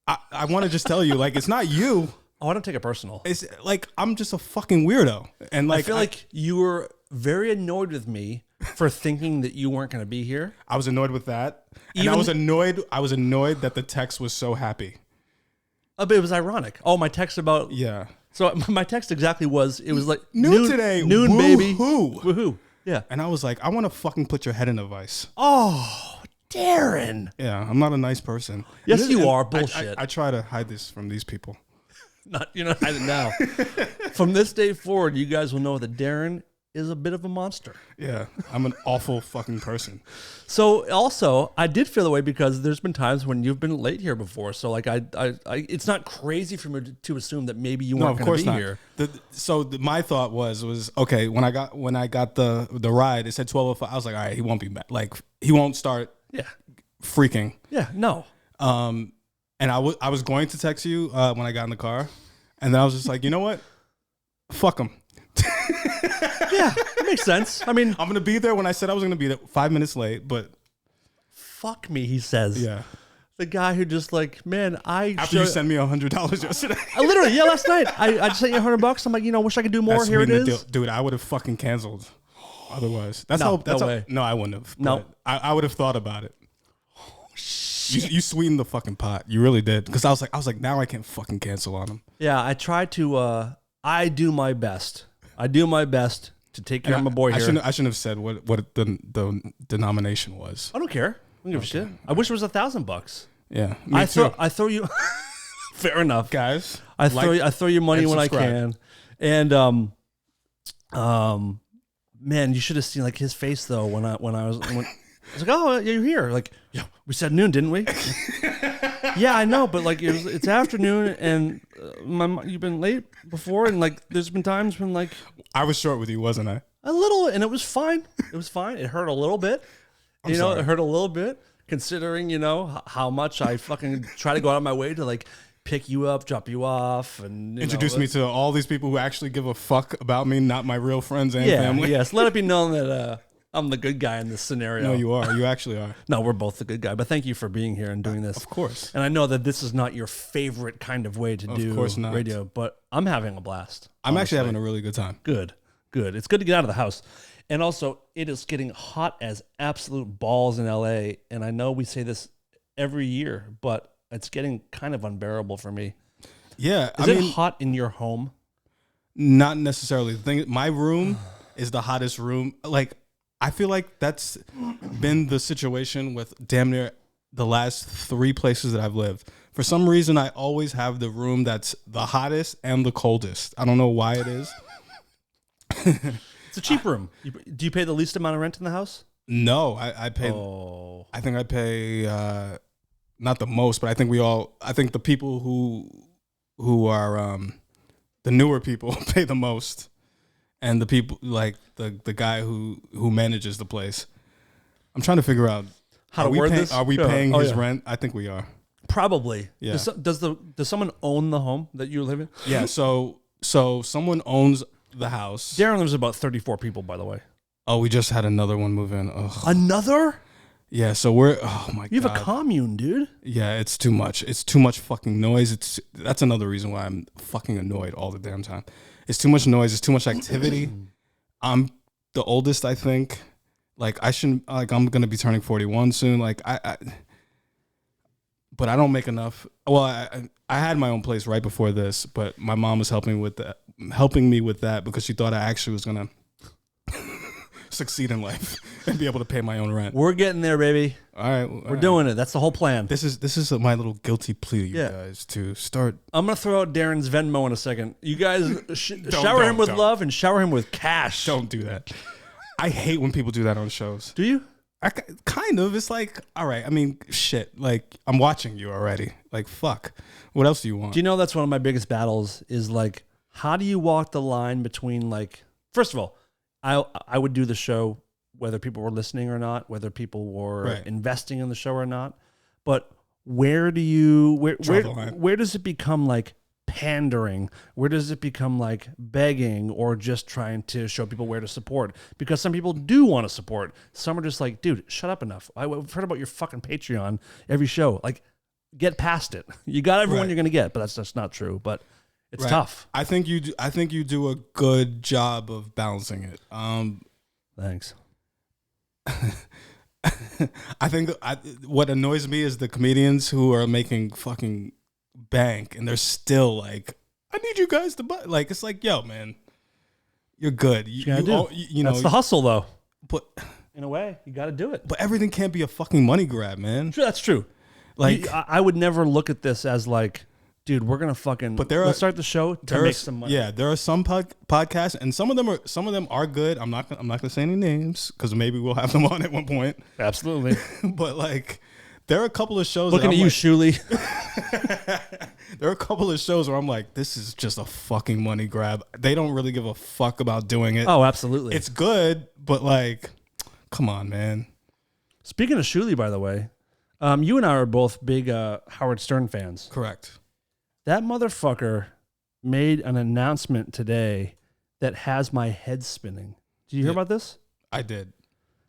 I want to just tell you, like, it's not you. Oh, I don't take it personal. It's like I'm just a fucking weirdo, and like I feel like you were very annoyed with me for thinking that you weren't going to be here. I was annoyed with that, and I was annoyed that the text was so happy. But it was ironic. Oh, my text about Yeah. So my text exactly was like Noon today, noon baby, woohoo. woohoo, yeah. And I was like, I want to fucking put your head in a vice. Oh, Darren. Yeah, I'm not a nice person. Yes, And you and are. Bullshit. I try to hide this from these people. You're not hiding now. From this day forward, you guys will know that Darren is a bit of a monster. Yeah, I'm an awful fucking person. So also, I did feel the way because there's been times when you've been late here before. So like, it's not crazy for me to assume that maybe you weren't going to be here. My thought was okay when I got the ride. It said 12:05. I was like, all right, he won't be back. Like he won't start. Yeah. Freaking. Yeah. No. And I was going to text you when I got in the car, and then I was just like, you know what? Fuck him. Yeah, it makes sense. I mean, I'm gonna be there when I said I was gonna be there. 5 minutes late, but fuck me, he says. yeah. The guy who just like, man, After you sent me $100 yesterday, literally, yeah, last night I just sent you $100. I'm like, wish I could do more. That's Here it is, deal. Dude. I would have fucking canceled. Otherwise, that's No, how. That's no how, way. No, I wouldn't have. No. I would have thought about it. You sweetened the fucking pot. You really did. Because I was like, now I can't fucking cancel on him. Yeah, I try to. I do my best. I do my best to take care of my boy here. I shouldn't have said what the denomination was. I don't care. I don't give a shit. I wish it was $1,000. Yeah, me too. I throw you. Fair enough, Guys. I throw you money and when subscribe. I can. And man, you should have seen like his face though when I was like, oh, you're here. Like, yeah, we said noon, didn't we? Yeah, I know, but like it's afternoon, and you've been late before, and like there's been times when like I was short with you, wasn't I? a little, and it was fine. It was fine. It hurt a little bit. sorry. It hurt a little bit considering how much I fucking try to go out of my way to like pick you up, drop you off, and Introduce me to all these people who actually give a fuck about me, not my real friends and family. Yes, let it be known that I'm the good guy in this scenario. No, you are. You actually are. No, we're both the good guy. But thank you for being here and doing this. Of course. And I know that this is not your favorite kind of way to do course not. radio, but I'm having a blast. I'm actually honestly. having a really good time. Good. It's good to get out of the house. And also, it is getting hot as absolute balls in LA. And I know we say this every year, but it's getting kind of unbearable for me. Yeah. Is it hot in your home? Not necessarily. The thing, my room is the hottest room. Like, I feel like that's been the situation with damn near the last 3 places that I've lived. For some reason, I always have the room that's the hottest and the coldest. I don't know why it is. It's a cheap room. Do you pay the least amount of rent in the house? No, I pay. Oh. I think I pay not the most, but I think the people who are the newer people pay the most, and the people like the guy who manages the place. I'm trying to figure out how to word this. Are we paying his rent? I think we are. Probably. Yeah. Does someone own the home that you live in? Yeah. So someone owns the house. Darren lives about 34 people, by the way. Oh, we just had another one move in. Ugh. Another? Yeah. So we're. Oh my god. You have a commune, dude. Yeah. It's too much. It's too much fucking noise. That's another reason why I'm fucking annoyed all the damn time. It's too much noise. It's too much activity. I'm the oldest, I think. Like I shouldn't. Like I'm gonna be turning 41 soon. Like but I don't make enough. Well, I had my own place right before this, but my mom was helping me with that because she thought I actually was gonna succeed in life and be able to pay my own rent. We're getting there, baby. All right, we're doing it. That's the whole plan. This is my little guilty plea, you guys, to start. I'm gonna throw out Darren's Venmo in a second. You guys shower him with love and shower him with cash. Don't do that. I hate when people do that on shows. Do you? Kind of. It's like, all right. I mean, shit. Like, I'm watching you already. Like, fuck. What else do you want? Do you know that's one of my biggest battles is like, how do you walk the line between like, first of all, I would do the show whether people were listening or not, whether people were investing in the show or not. But where does it become like pandering? Where does it become like begging or just trying to show people where to support? Because some people do want to support. Some are just like, dude, shut up enough. I've heard about your fucking Patreon every show. Like, get past it. You got everyone you're going to get, but that's just not true. But it's tough. I think you do a good job of balancing it. Thanks. I think what annoys me is the comedians who are making fucking bank and they're still like, I need you guys to buy. Like, it's like, yo, man, you're good. You know, that's the hustle, though. But in a way, you got to do it. But everything can't be a fucking money grab, man. That's true. Like, I would never look at this as like, dude, we're gonna fucking. But let's start the show to make some money. Yeah, there are some podcasts, and some of them are good. I'm not gonna say any names because maybe we'll have them on at one point. Absolutely. But like, there are a couple of shows. Looking at you, Shuley. There are a couple of shows where I'm like, this is just a fucking money grab. They don't really give a fuck about doing it. Oh, absolutely. It's good, but like, come on, man. Speaking of Shuley, by the way, you and I are both big Howard Stern fans. Correct. That motherfucker made an announcement today that has my head spinning. Did you hear about this? I did.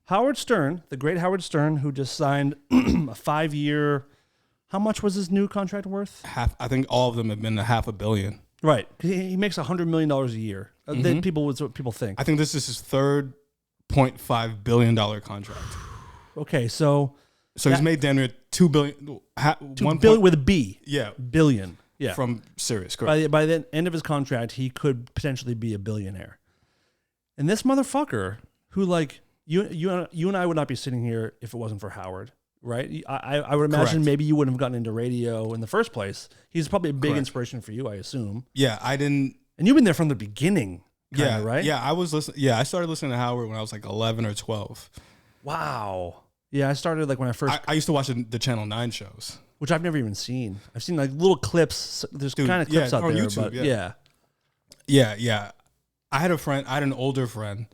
Howard Stern, the great Howard Stern, who just signed a 5-year. How much was his new contract worth? I think all of them have been $500 million. Right. He makes $100 million a year. That's what people think. I think this is his third $0.5 billion contract. Okay, so he's made damn near $2 billion. $2 billion with a B. Yeah. Billion. Yeah. From Sirius, correct. By the end of his contract, he could potentially be a billionaire. And this motherfucker, who like you and I would not be sitting here if it wasn't for Howard, right? I would imagine Correct. maybe you wouldn't have gotten into radio in the first place. He's probably a big inspiration for you, I assume. Yeah, I didn't. And you've been there from the beginning. Kinda, right? Yeah, I was listening. Yeah, I started listening to Howard when I was like 11 or 12. Wow. Yeah, I started like when I first. I used to watch the Channel 9 shows, which I've never even seen. I've seen like little clips. There's kind of clips out on there, YouTube, but yeah. I had an older friend,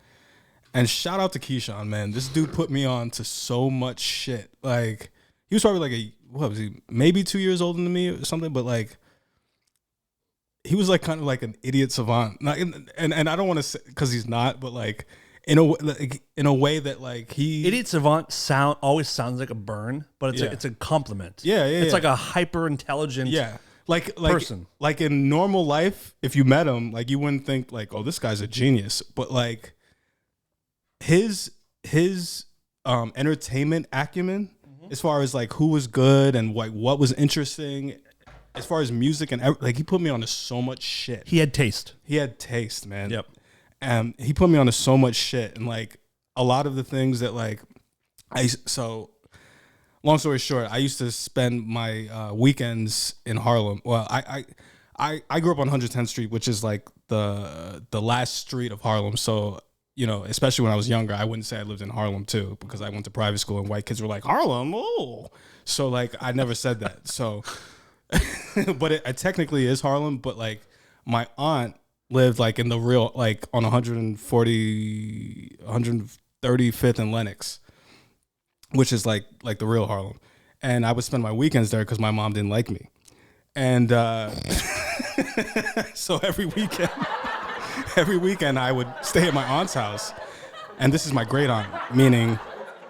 and shout out to Keyshawn, man. This dude put me on to so much shit. Like, he was probably like maybe 2 years older than me or something, but like, he was like kind of like an idiot savant. And I don't want to say because he's not, but like in a way that like idiot savant always sounds like a burn, but it's a compliment. Yeah. It's like a hyper intelligent person. Like in normal life, if you met him, like you wouldn't think like, oh, this guy's a genius. But like his entertainment acumen, as far as like who was good and like what was interesting, as far as music and like he put me on to so much shit. He had taste. Man. Yep. He put me on to so much shit, and like a lot of the things that like long story short, I used to spend my weekends in Harlem. Well, I grew up on 110th Street, which is like the last street of Harlem. So you know, especially when I was younger, I wouldn't say I lived in Harlem too, because I went to private school and white kids were like, Harlem, oh. So like, I never said that. So, but it technically is Harlem, but like my aunt lived like in the real, like on 135th and Lenox, which is like the real Harlem. And I would spend my weekends there because my mom didn't like me. And so every weekend I would stay at my aunt's house. And this is my great aunt, meaning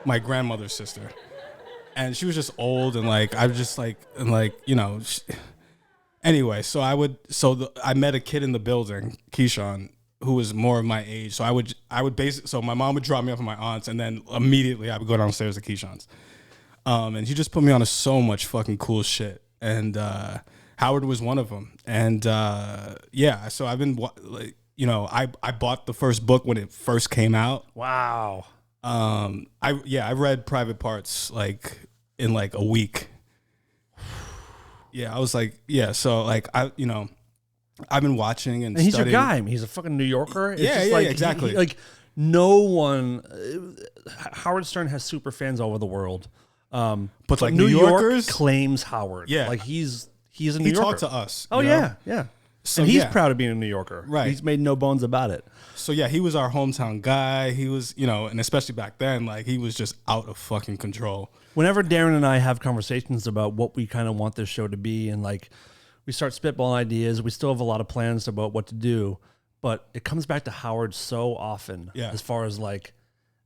my grandmother's sister. And she was just old, and like I was just like, and like, you know, anyway, so I met a kid in the building, Keyshawn, who was more of my age. So I would so my mom would drop me off at my aunt's, and then immediately I would go downstairs to Keyshawn's. And he just put me on to so much fucking cool shit. And Howard was one of them. And yeah, so I've been, like, you know, I bought the first book when it first came out. Wow. I read Private Parts like in like a week. Yeah, I was like, yeah, so like I've been watching and he's studying. your guy. I mean, he's a fucking New Yorker. It's Yeah, just yeah, like, exactly. Like no one. Howard Stern has super fans all over the world. But like New Yorkers York claims Howard. Yeah. like he's a New he Yorker. talked to us. Oh you know? yeah. So and he's yeah. proud of being a New Yorker. Right. He's made no bones about it. So yeah, he was our hometown guy. He was, you know, and especially back then, like he was just out of fucking control. Whenever Darren and I have conversations about what we kind of want this show to be, and like we start spitballing ideas, we still have a lot of plans about what to do, but it comes back to Howard so often. Yeah. As far as like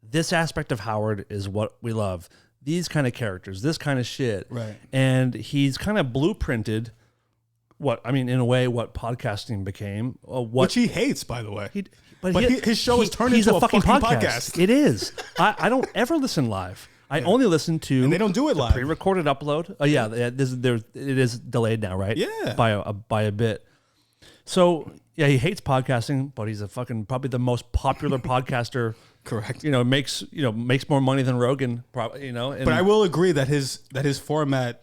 this aspect of Howard is what we love. These kind of characters, this kind of shit. Right. And he's kind of blueprinted in a way, what podcasting became. Which he hates, by the way. But his show is turned he's into a fucking podcast. It is. I don't ever listen live. I only listen to. And they don't do it the live. Pre-recorded upload. Oh yeah, it is delayed now, right? Yeah. By a bit. So yeah, he hates podcasting, but he's probably the most popular podcaster. Correct. You know, makes more money than Rogan. Probably, you know. And but I will agree that his format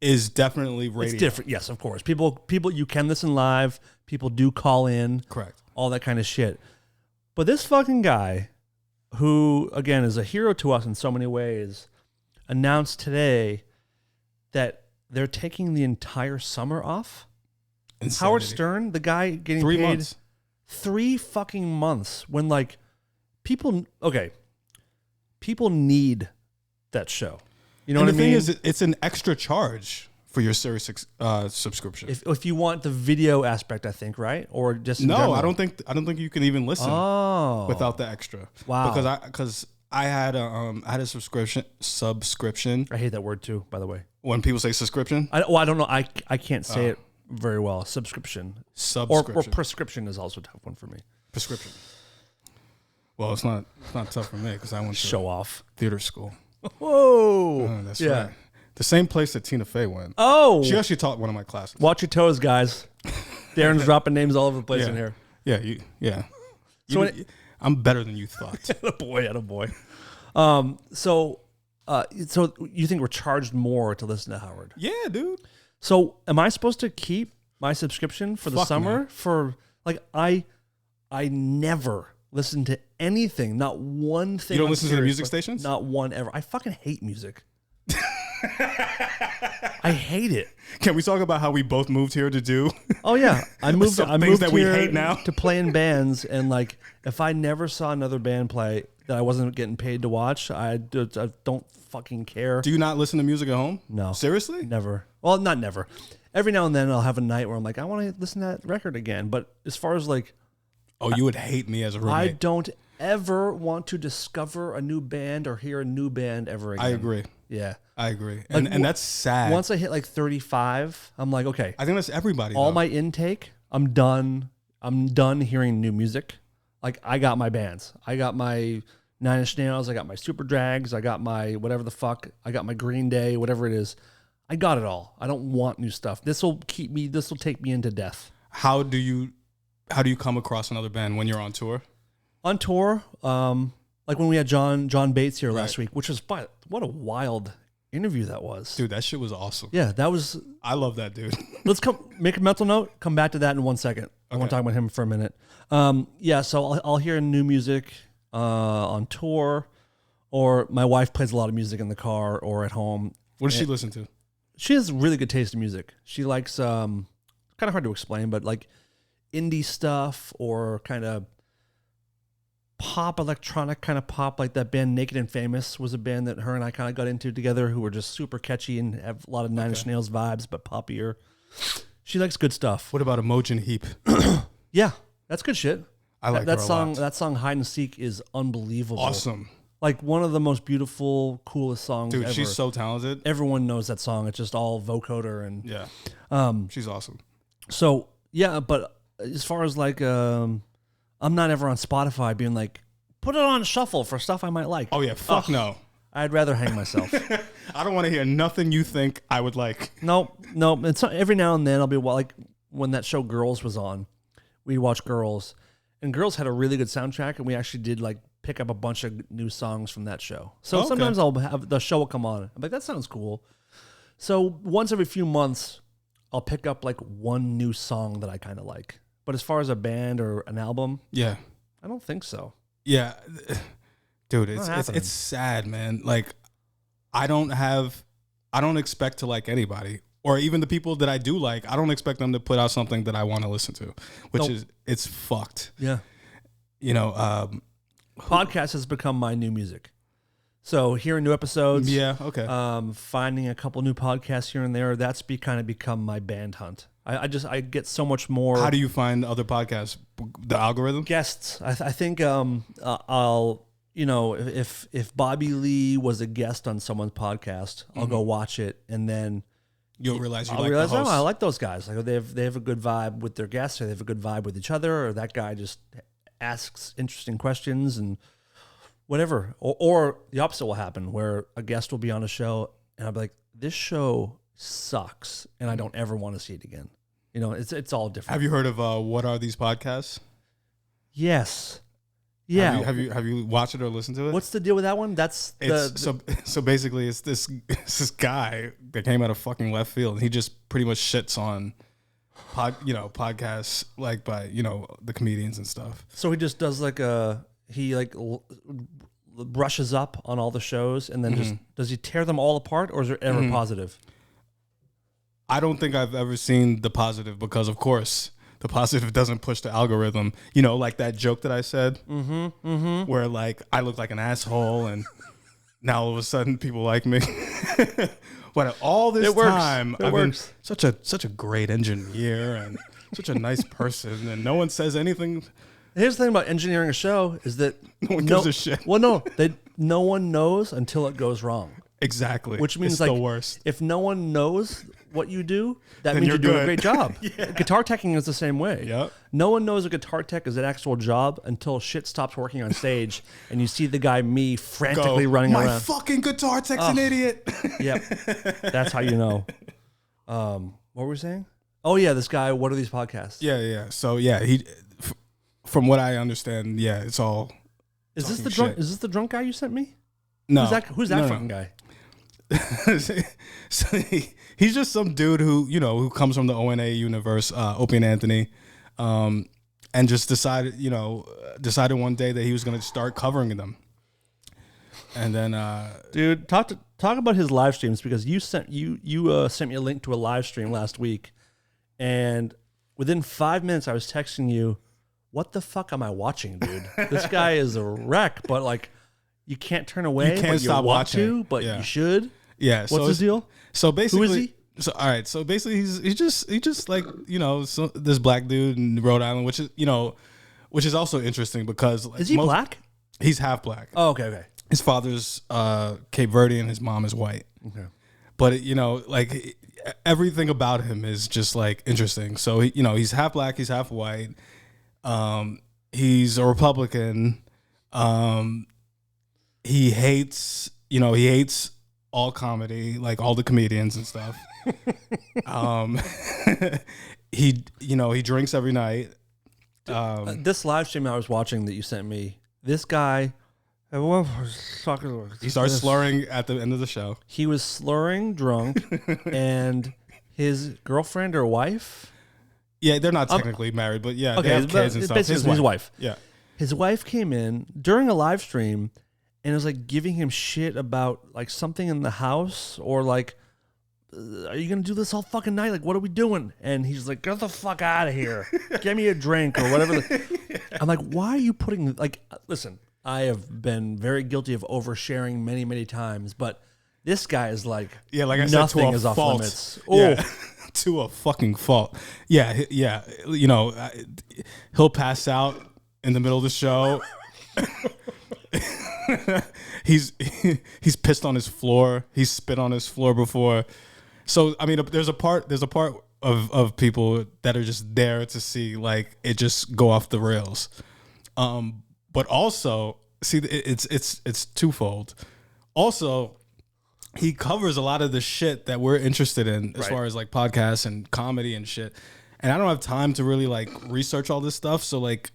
is definitely radio. it's different. Yes, of course. People, you can listen live. People do call in. Correct. All that kind of shit. But this fucking guy, who again is a hero to us in so many ways, announced today that they're taking the entire summer off. Insanity. Howard Stern, the guy getting 3 paid months. 3 fucking months, when like people need that show. You know And what I mean? the thing is, it's an extra charge for your Sirius subscription. If you want the video aspect, I think, right? Or just in No, general? I don't think you can even listen without the extra. Wow. Because I had a subscription. I hate that word too, by the way. When people say subscription, I don't know. I can't say it very well. Subscription. Or prescription is also a tough one for me. prescription. Well, it's not tough for me because I went to Show off. theater school. Whoa. Oh, that's right. The same place that Tina Fey went. Oh. She actually taught one of my classes. Watch your toes, guys. Darren's dropping names all over the place in here. Yeah. So I'm better than you thought. Attaboy. So you think we're charged more to listen to Howard? Yeah, dude. So am I supposed to keep my subscription for the Fuck summer? no. For like I never listen to anything, not one thing. You don't on listen to the Sirius, music but stations? Not one ever. I fucking hate music. I hate it. Can we talk about how we both moved here to do? Oh yeah, I moved things that we here hate now. to play in bands, and like if I never saw another band play that I wasn't getting paid to watch, I don't fucking care. Do you not listen to music at home? No. Seriously? Never. Well, not never. Every now and then I'll have a night where I'm like, I want to listen to that record again. But as far as like, Oh, you would hate me as a roommate. I don't ever want to discover a new band or hear a new band ever again. I agree. Yeah. I agree. Like, And that's sad. Once I hit like 35, I'm like, okay, I think that's everybody. all though. my intake, I'm done. I'm done hearing new music. Like I got my bands. I got my Nine Inch Nails. I got my Super Drags. I got my whatever the fuck. I got my Green Day, whatever it is. I got it all. I don't want new stuff. This will take me into death. How do you come across another band when you're on tour? On tour, like when we had John Bates here last Right. week, which was what a wild interview that was. Dude, that shit was awesome. Yeah, that was. I love that dude. Let's make a mental note. Come back to that in 1 second. I want to talk about him for a minute. Yeah, so I'll hear new music on tour, or my wife plays a lot of music in the car or at home. What does she listen to? She has really good taste in music. She likes kind of hard to explain, but like indie stuff or kind of pop, electronic kind of pop, like that band Naked and Famous was a band that her and I kind of got into together, who were just super catchy and have a lot of Nine Inch Nails vibes, but poppier. She likes good stuff. What about Imogen Heap? Yeah, that's good shit. I like that her a song. lot. That song "Hide and Seek" is unbelievable. Awesome. Like one of the most beautiful, coolest songs Dude, ever. she's so talented. Everyone knows that song. It's just all vocoder and Yeah. She's awesome. So yeah, but as far as like, I'm not ever on Spotify being like, put it on shuffle for stuff I might like. Oh yeah, fuck no. I'd rather hang myself. I don't want to hear nothing you think I would like. No. It's not, every now and then I'll be like, when that show Girls was on, we'd watch Girls, and Girls had a really good soundtrack, and we actually did like pick up a bunch of new songs from that show. So sometimes I'll have the show will come on. I'm like, that sounds cool. So once every few months, I'll pick up like one new song that I kind of like. But as far as a band or an album, Yeah. I don't think so. Yeah. Dude, Not it's happening. sad, man. Like I don't expect to like anybody, or even the people that I do like. I don't expect them to put out something that I want to listen to, which Nope. it's fucked. Yeah. You know, Podcast has become my new music. So hearing new episodes, yeah, okay. finding a couple new podcasts here and there, that's kind of become my band hunt. I get so much more. How do you find other podcasts? The algorithm? Guests? I think I'll, if Bobby Lee was a guest on someone's podcast, I'll go watch it, and then You'll realize you I'll like realize, the host. I like those guys. Like they have a good vibe with their guests, or they have a good vibe with each other, or that guy just asks interesting questions and whatever. Or the opposite will happen, where a guest will be on a show, and I'll be like, this show sucks, and I don't ever want to see it again. It's all different. Have you heard of What Are These Podcasts? Yes. Yeah. Have you watched it or listened to it? What's the deal with that one? That's So basically it's this guy that came out of fucking left field, and he just pretty much shits on podcasts like by the comedians and stuff. so he just does like brushes up on all the shows, and then just does he tear them all apart, or is there ever positive? I don't think I've ever seen the positive, because of course the positive doesn't push the algorithm. Like that joke that I said, where like I look like an asshole, and now all of a sudden people like me. But all this It works. time, It I've works. been such a great engineer and such a nice person, and no one says anything. Here's the thing about engineering a show is that No one gives a shit. Well, no, no one knows until it goes wrong. Exactly. Which means it's like the worst. if no one knows what you do, that Then means you're you're doing a good. great job. Guitar teching is the same way. Yep. No one knows a guitar tech is an actual job until shit stops working on stage and you see the guy frantically running My around. fucking guitar tech's an idiot. Yep. That's how you know. What were we saying? Oh yeah, this guy, what are these podcasts? Yeah. So yeah, from what I understand, yeah, it's all. Is this talking the drunk shit. is this the drunk guy you sent me? No. Who's that No. fucking guy? So he's just some dude who comes from the ONA universe, Opie and Anthony, and just decided one day that he was going to start covering them. And then, Dude, talk about his live streams, because you sent me a link to a live stream last week, and within 5 minutes I was texting you, what the fuck am I watching, dude? This guy is a wreck, but like you can't turn away. You can't but stop you want watching. to, but Yeah. you should. yeah. What's his deal? So basically, Who is he? So all right. So basically, he's just like this black dude in Rhode Island, which is also interesting because like, Is he black? He's half black. Oh, okay. His father's Cape Verdean, his mom is white. Okay. But like everything about him is just like interesting. So he's half black, he's half white. He's a Republican. He hates all comedy, like all the comedians and stuff. He drinks every night. This live stream I was watching that you sent me, this guy, He starts slurring at the end of the show. He was slurring drunk, and his girlfriend or wife. Yeah, they're not technically married, but yeah, they have kids and stuff. Basically, his wife. Yeah. His wife came in during a live stream and was like giving him shit about like something in the house or like, are you going to do this all fucking night? Like, what are we doing? And he's like, get the fuck out of here. Get me a drink or whatever. I'm like, why are you putting, like, listen, I have been very guilty of oversharing many, many times, but this guy is like, like I nothing said, to a is off fault. limits. Yeah. To a fucking fault. Yeah. You know, he'll pass out in the middle of the show. He's pissed on his floor. He's spit on his floor before. So I mean, there's a part of people that are just there to see like it just go off the rails. But also, see, it's twofold. Also, he covers a lot of the shit that we're interested in as far as like podcasts and comedy and shit. And I don't have time to really like research all this stuff. So like,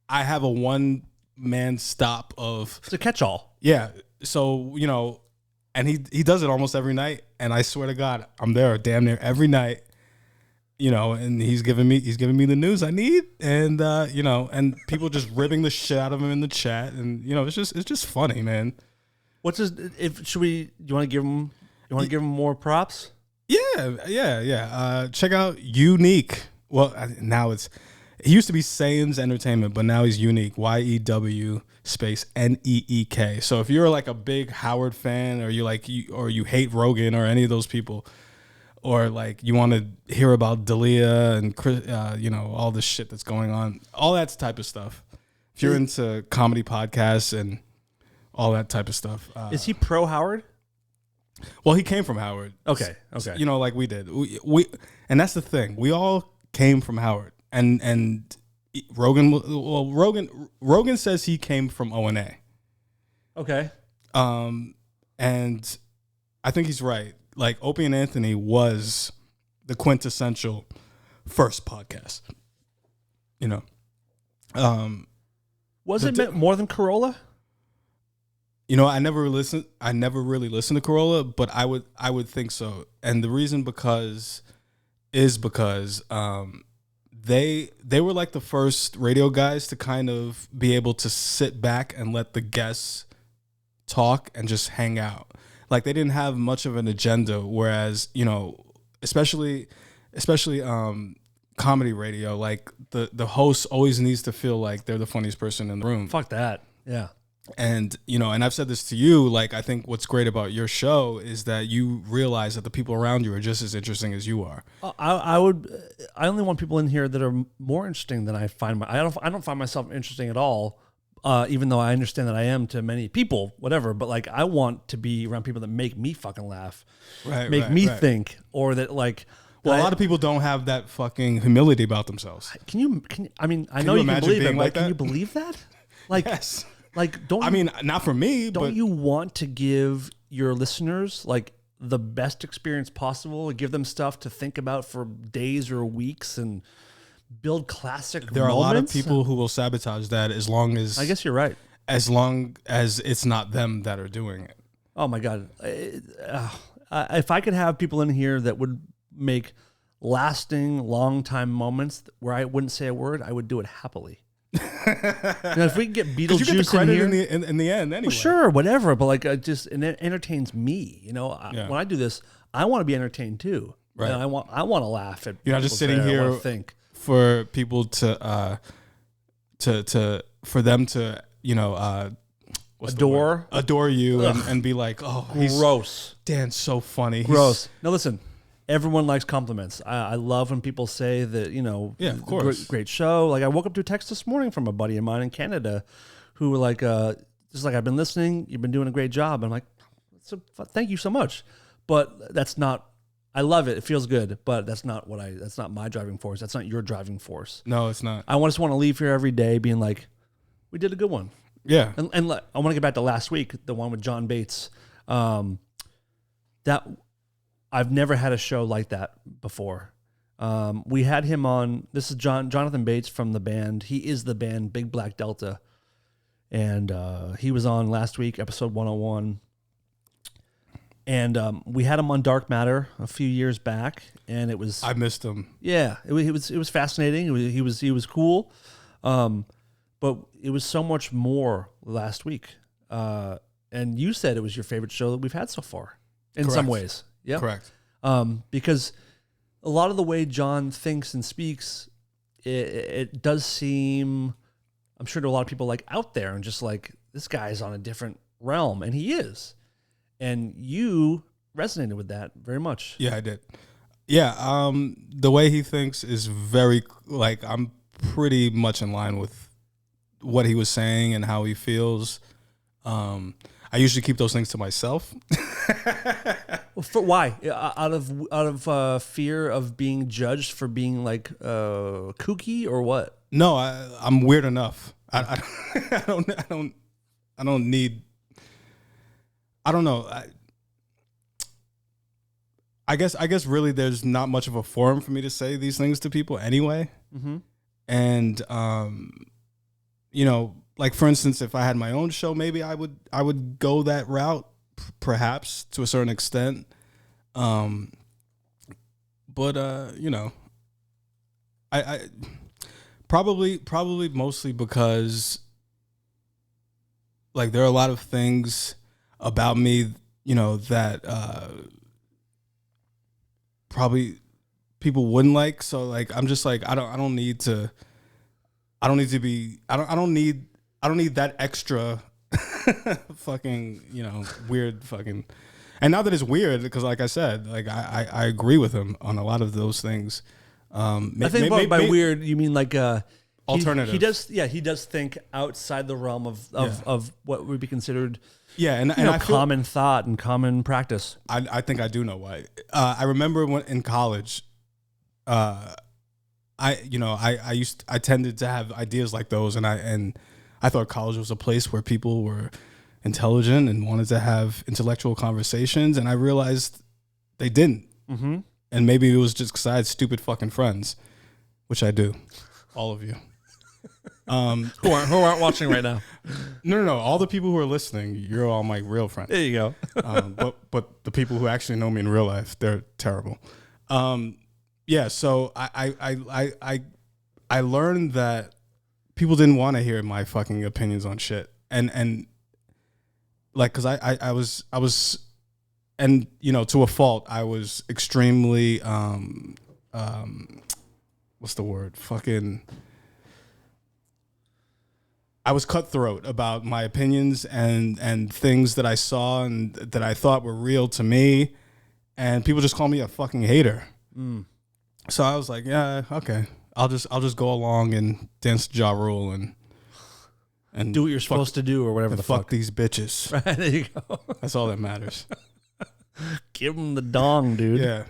I have a one-man stop of... It's a catch-all. Yeah. So, you know, and he does it almost every night. And I swear to God, I'm there damn near every night, you know, and he's giving me the news I need. And, you know, and people just ribbing the shit out of him in the chat. And, you know, it's just funny, man. What's his, do you want to give him more props? Yeah. Check out Unique. Well, now he used to be Sayans Entertainment, but now he's Unique. YEW space NEEK. So if you're like a big Howard fan, or you hate Rogan or any of those people, or like you want to hear about Dalia and you know, all this shit that's going on, all that type of stuff. If you're into comedy podcasts and all that type of stuff, is he pro Howard? Well, he came from Howard. Okay. You know, like we did. We and that's the thing. We all came from Howard. And Rogan says he came from ONA. Okay. And I think he's right. Like Opie and Anthony was the quintessential first podcast. You know. Was it meant more than Corolla? You know, I never really listened to Corolla, but I would think so. And the reason is because they were like the first radio guys to kind of be able to sit back and let the guests talk and just hang out. Like they didn't have much of an agenda, whereas, you know, especially comedy radio, like the host always needs to feel like they're the funniest person in the room. Fuck that. Yeah. And, you know, and I've said this to you, like, I think what's great about your show is that you realize that the people around you are just as interesting as you are. I only want people in here that are more interesting than I find. I don't find myself interesting at all, even though I understand that I am to many people, whatever. But like, I want to be around people that make me fucking laugh, make me think, or that like. Well, a lot of people don't have that fucking humility about themselves. Can you? I mean, I know you can believe it, but can you believe that? Like, yes. Like, don't I mean, not for me, don't you want to give your listeners like the best experience possible, give them stuff to think about for days or weeks and build classic There are moments? a lot of people who will sabotage that as long as... I guess you're right. As long as it's not them that are doing it. Oh my God. If I could have people in here that would make lasting, long time moments where I wouldn't say a word, I would do it happily. If we can get Beetlejuice you get the credit in here, in the end anyway. Well, sure, whatever. But like, it entertains me. You know, when I do this, I want to be entertained too. Right. And I want to laugh at. You're not just sitting here think for people to for them to, you know, adore you and be like, oh, gross. Dan's so funny. Gross. Now listen. Everyone likes compliments. I love when people say that, you know, yeah, of course. Great show. Like I woke up to a text this morning from a buddy of mine in Canada who were like, just like, I've been listening. You've been doing a great job. I'm like, thank you so much. But that's not, I love it. It feels good, but that's not my driving force. That's not your driving force. No, it's not. I just want to leave here every day being like, we did a good one. Yeah. And I want to get back to last week, the one with John Bates. That I've never had a show like that before. We had him on. This is Jonathan Bates from the band. He is the band Big Black Delta. And he was on last week, episode 101. And we had him on Dark Matter a few years back, and it was I missed him. yeah, it was fascinating. He was cool, but it was so much more last week. And you said it was your favorite show that we've had so far, in some ways. Yeah, Correct. because a lot of the way John thinks and speaks, it does seem, I'm sure to a lot of people, like out there and just like, this guy's on a different realm, and he is. And you resonated with that very much. Yeah, I did. Yeah, the way he thinks is very, like, I'm pretty much in line with what he was saying and how he feels. I usually keep those things to myself. Well, for why? Out of fear of being judged for being like kooky or what? No, I'm weird enough. I don't need. I don't know. I guess really there's not much of a forum for me to say these things to people anyway. Mm-hmm. And like for instance, if I had my own show, maybe I would go that route, perhaps to a certain extent. But I probably mostly because like there are a lot of things about me, that probably people wouldn't like. So like I'm just like I don't need that extra fucking, weird fucking. And not that it's weird, because like I said, like I agree with him on a lot of those things. I think by weird you mean like alternative. He does think outside the realm of what would be considered and common thought and common practice. I think I do know why. I remember when in college, I tended to have ideas like those, and I thought college was a place where people were intelligent and wanted to have intellectual conversations, and I realized they didn't. Mm-hmm. And maybe it was just because I had stupid fucking friends, which I do, all of you. Who aren't watching right now. No. All the people who are listening, you're all my real friends. There you go. But the people who actually know me in real life, they're terrible. So I learned that people didn't want to hear my fucking opinions on shit, and like because I was and to a fault I was extremely what's the word fucking. I was cutthroat about my opinions and things that I saw and that I thought were real to me, and people just call me a fucking hater. Mm. So I was like, yeah, okay, I'll just go along and dance Ja Rule and do what you're supposed to do or whatever the fuck. These bitches. Right, there you go. That's all that matters. Give them the dong, dude. Yeah.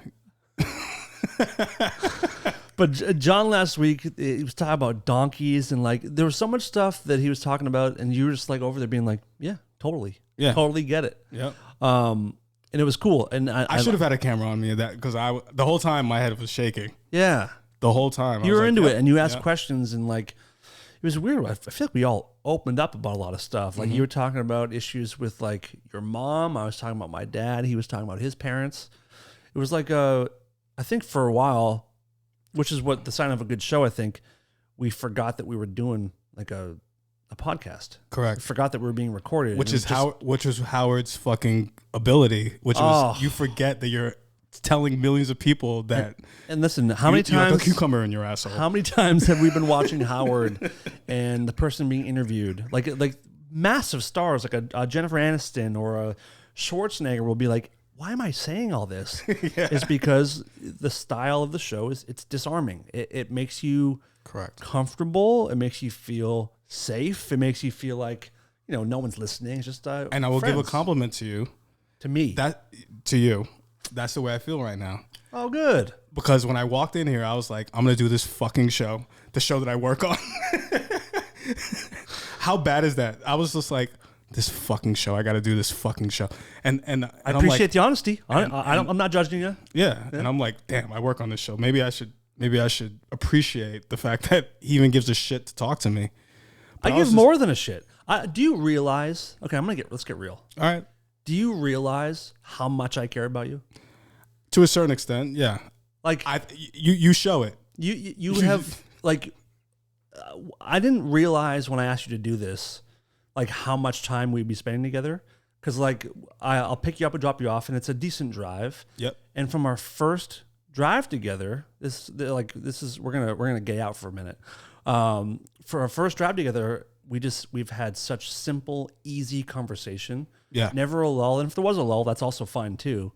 But John last week, he was talking about donkeys and like there was so much stuff that he was talking about, and you were just like over there being like, yeah, totally, totally get it. Yeah. And it was cool. And I should have had a camera on me of that because the whole time my head was shaking. Yeah. The whole time you were into it, and you asked questions, and like it was weird. I feel like we all opened up about a lot of stuff. Like you were talking about issues with like your mom. I was talking about my dad. He was talking about his parents. It was like I think for a while, which is what the sign of a good show, I think, we forgot that we were doing like a podcast. Correct. We forgot that we were being recorded. Which is Howard's fucking ability, which was you forget that you're telling millions of people that. And listen, how many times... You have a cucumber in your asshole. How many times have we been watching Howard and the person being interviewed? Like massive stars, like a Jennifer Aniston or a Schwarzenegger will be like, why am I saying all this? It's because the style of the show it's disarming. It makes you comfortable. It makes you feel safe. It makes you feel like, no one's listening. It's just and I will give a compliment to you. To me. To you. That's the way I feel right now. Oh, good. Because when I walked in here, I was like, I'm going to do this fucking show. The show that I work on. How bad is that? I was just like, this fucking show. I got to do this fucking show. And I appreciate the honesty. I'm not judging you. Yeah. And I'm like, damn, I work on this show. Maybe I should appreciate the fact that he even gives a shit to talk to me. But I give more than a shit. Do you realize? Okay, let's get real. All right. Do you realize how much I care about you? To a certain extent, yeah. Like you show it. You have like I didn't realize when I asked you to do this, like how much time we'd be spending together. Because like I'll pick you up and drop you off, and it's a decent drive. Yep. And from our first drive together, we're gonna gay out for a minute. For our first drive together, we've had such simple, easy conversation. Yeah. Never a lull, and if there was a lull, that's also fine too.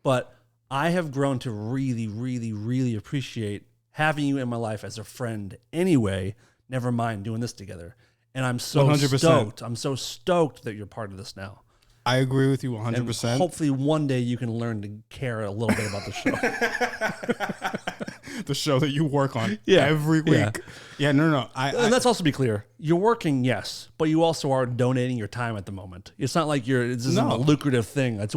But I have grown to really, really, really appreciate having you in my life as a friend anyway, never mind doing this together. And I'm so 100%. stoked. I'm so stoked that you're part of this now. I agree with you 100%. And hopefully one day you can learn to care a little bit about the show. The show that you work on every week. Yeah, no. And let's also be clear. You're working, yes, but you also are donating your time at the moment. It's not like this isn't a lucrative thing. It's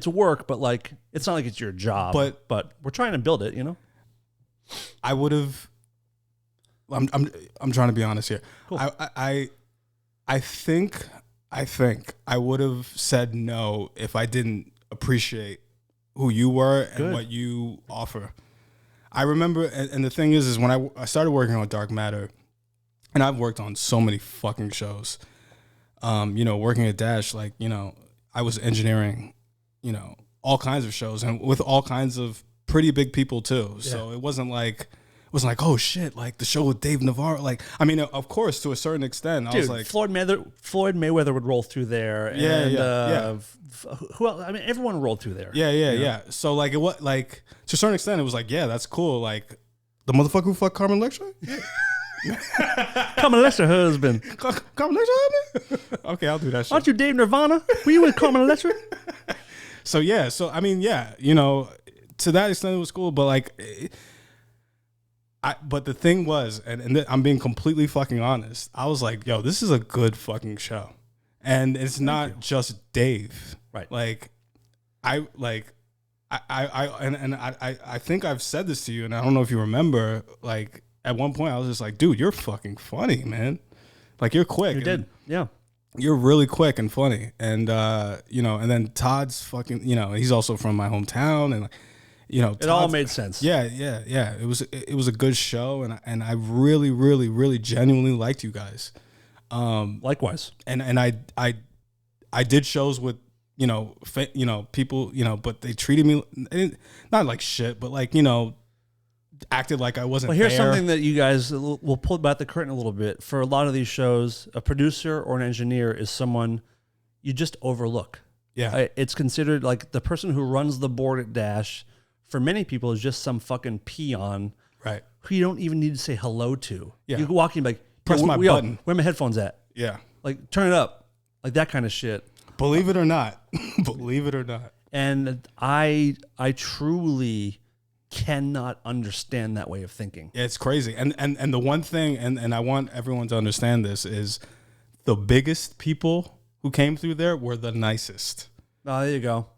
work, but like it's not like it's your job. But we're trying to build it, you know? I would have I'm trying to be honest here. Cool. I think I would have said no if I didn't appreciate who you were and what you offer. I remember, and the thing is when I started working on Dark Matter, and I've worked on so many fucking shows, working at Dash, like, I was engineering, all kinds of shows and with all kinds of pretty big people too. Yeah. So it wasn't like, oh shit, like the show with Dave Navarro. Like, I mean, of course, to a certain extent, I was like, Floyd Mayweather would roll through there. Yeah. Who else? I mean, everyone rolled through there. Yeah. So like, to a certain extent, it was like, yeah, that's cool. Like, the motherfucker who fucked Carmen Electra? Carmen Electra husband. Carmen Electra husband? Okay, I'll do that shit. Aren't you Dave Nirvana? Were you with Carmen Electra? So I mean, to that extent, it was cool. But like, but the thing was, and I'm being completely fucking honest, I was like, yo, this is a good fucking show. And it's not just Dave. Right. Like, I think I've said this to you, and I don't know if you remember, like, at one point I was just like, dude, you're fucking funny, man. Like, you're quick. You did. Yeah. You're really quick and funny. And, and then Todd's fucking, he's also from my hometown, and like, it all made sense. Yeah. It was a good show, and I really, really, really genuinely liked you guys. Likewise. And I did shows with people, but they treated me not like shit, but like acted like I wasn't. Well, here's there. something that you guys will pull back the curtain a little bit. For a lot of these shows, a producer or an engineer is someone you just overlook. Yeah, it's considered like the person who runs the board at Dash. For many people, is just some fucking peon, right? Who you don't even need to say hello to. Yeah, you can walk in like, press my button. Where are my headphones at? Yeah, like turn it up, like that kind of shit. Believe it or not, believe it or not. And I truly cannot understand that way of thinking. Yeah, it's crazy. And the one thing, and I want everyone to understand this, is the biggest people who came through there were the nicest. Oh, there you go.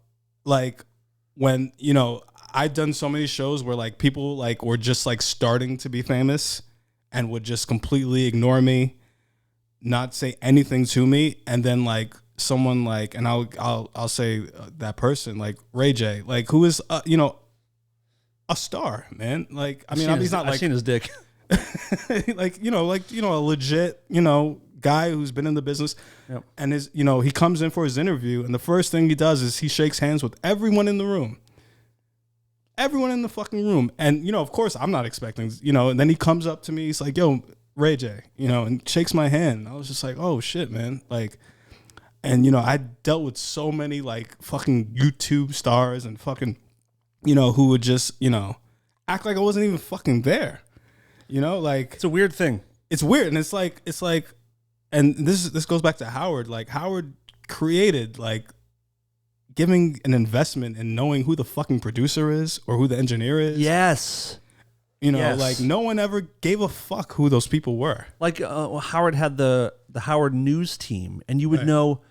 Like, when, I'd done so many shows where like people like were just like starting to be famous and would just completely ignore me, not say anything to me, and then like someone like, and I'll say that person like Ray J, like, who is a star, man. Like, I mean, he's not like, I've seen his dick. like a legit guy who's been in the business. Yep. And he comes in for his interview, and the first thing he does is he shakes hands with everyone in the room. Everyone in the fucking room. And, of course, I'm not expecting, and then he comes up to me. He's like, yo, Ray J, and shakes my hand. I was just like, oh, shit, man. Like, and, I dealt with so many, like, fucking YouTube stars and fucking, who would just, act like I wasn't even fucking there. Like. It's a weird thing. It's weird. And it's like, and this goes back to Howard. Like, Howard created, like, giving an investment in knowing who the fucking producer is or who the engineer is. Yes. Yes. Like, no one ever gave a fuck who those people were. Like, Howard had the Howard news team, and you would know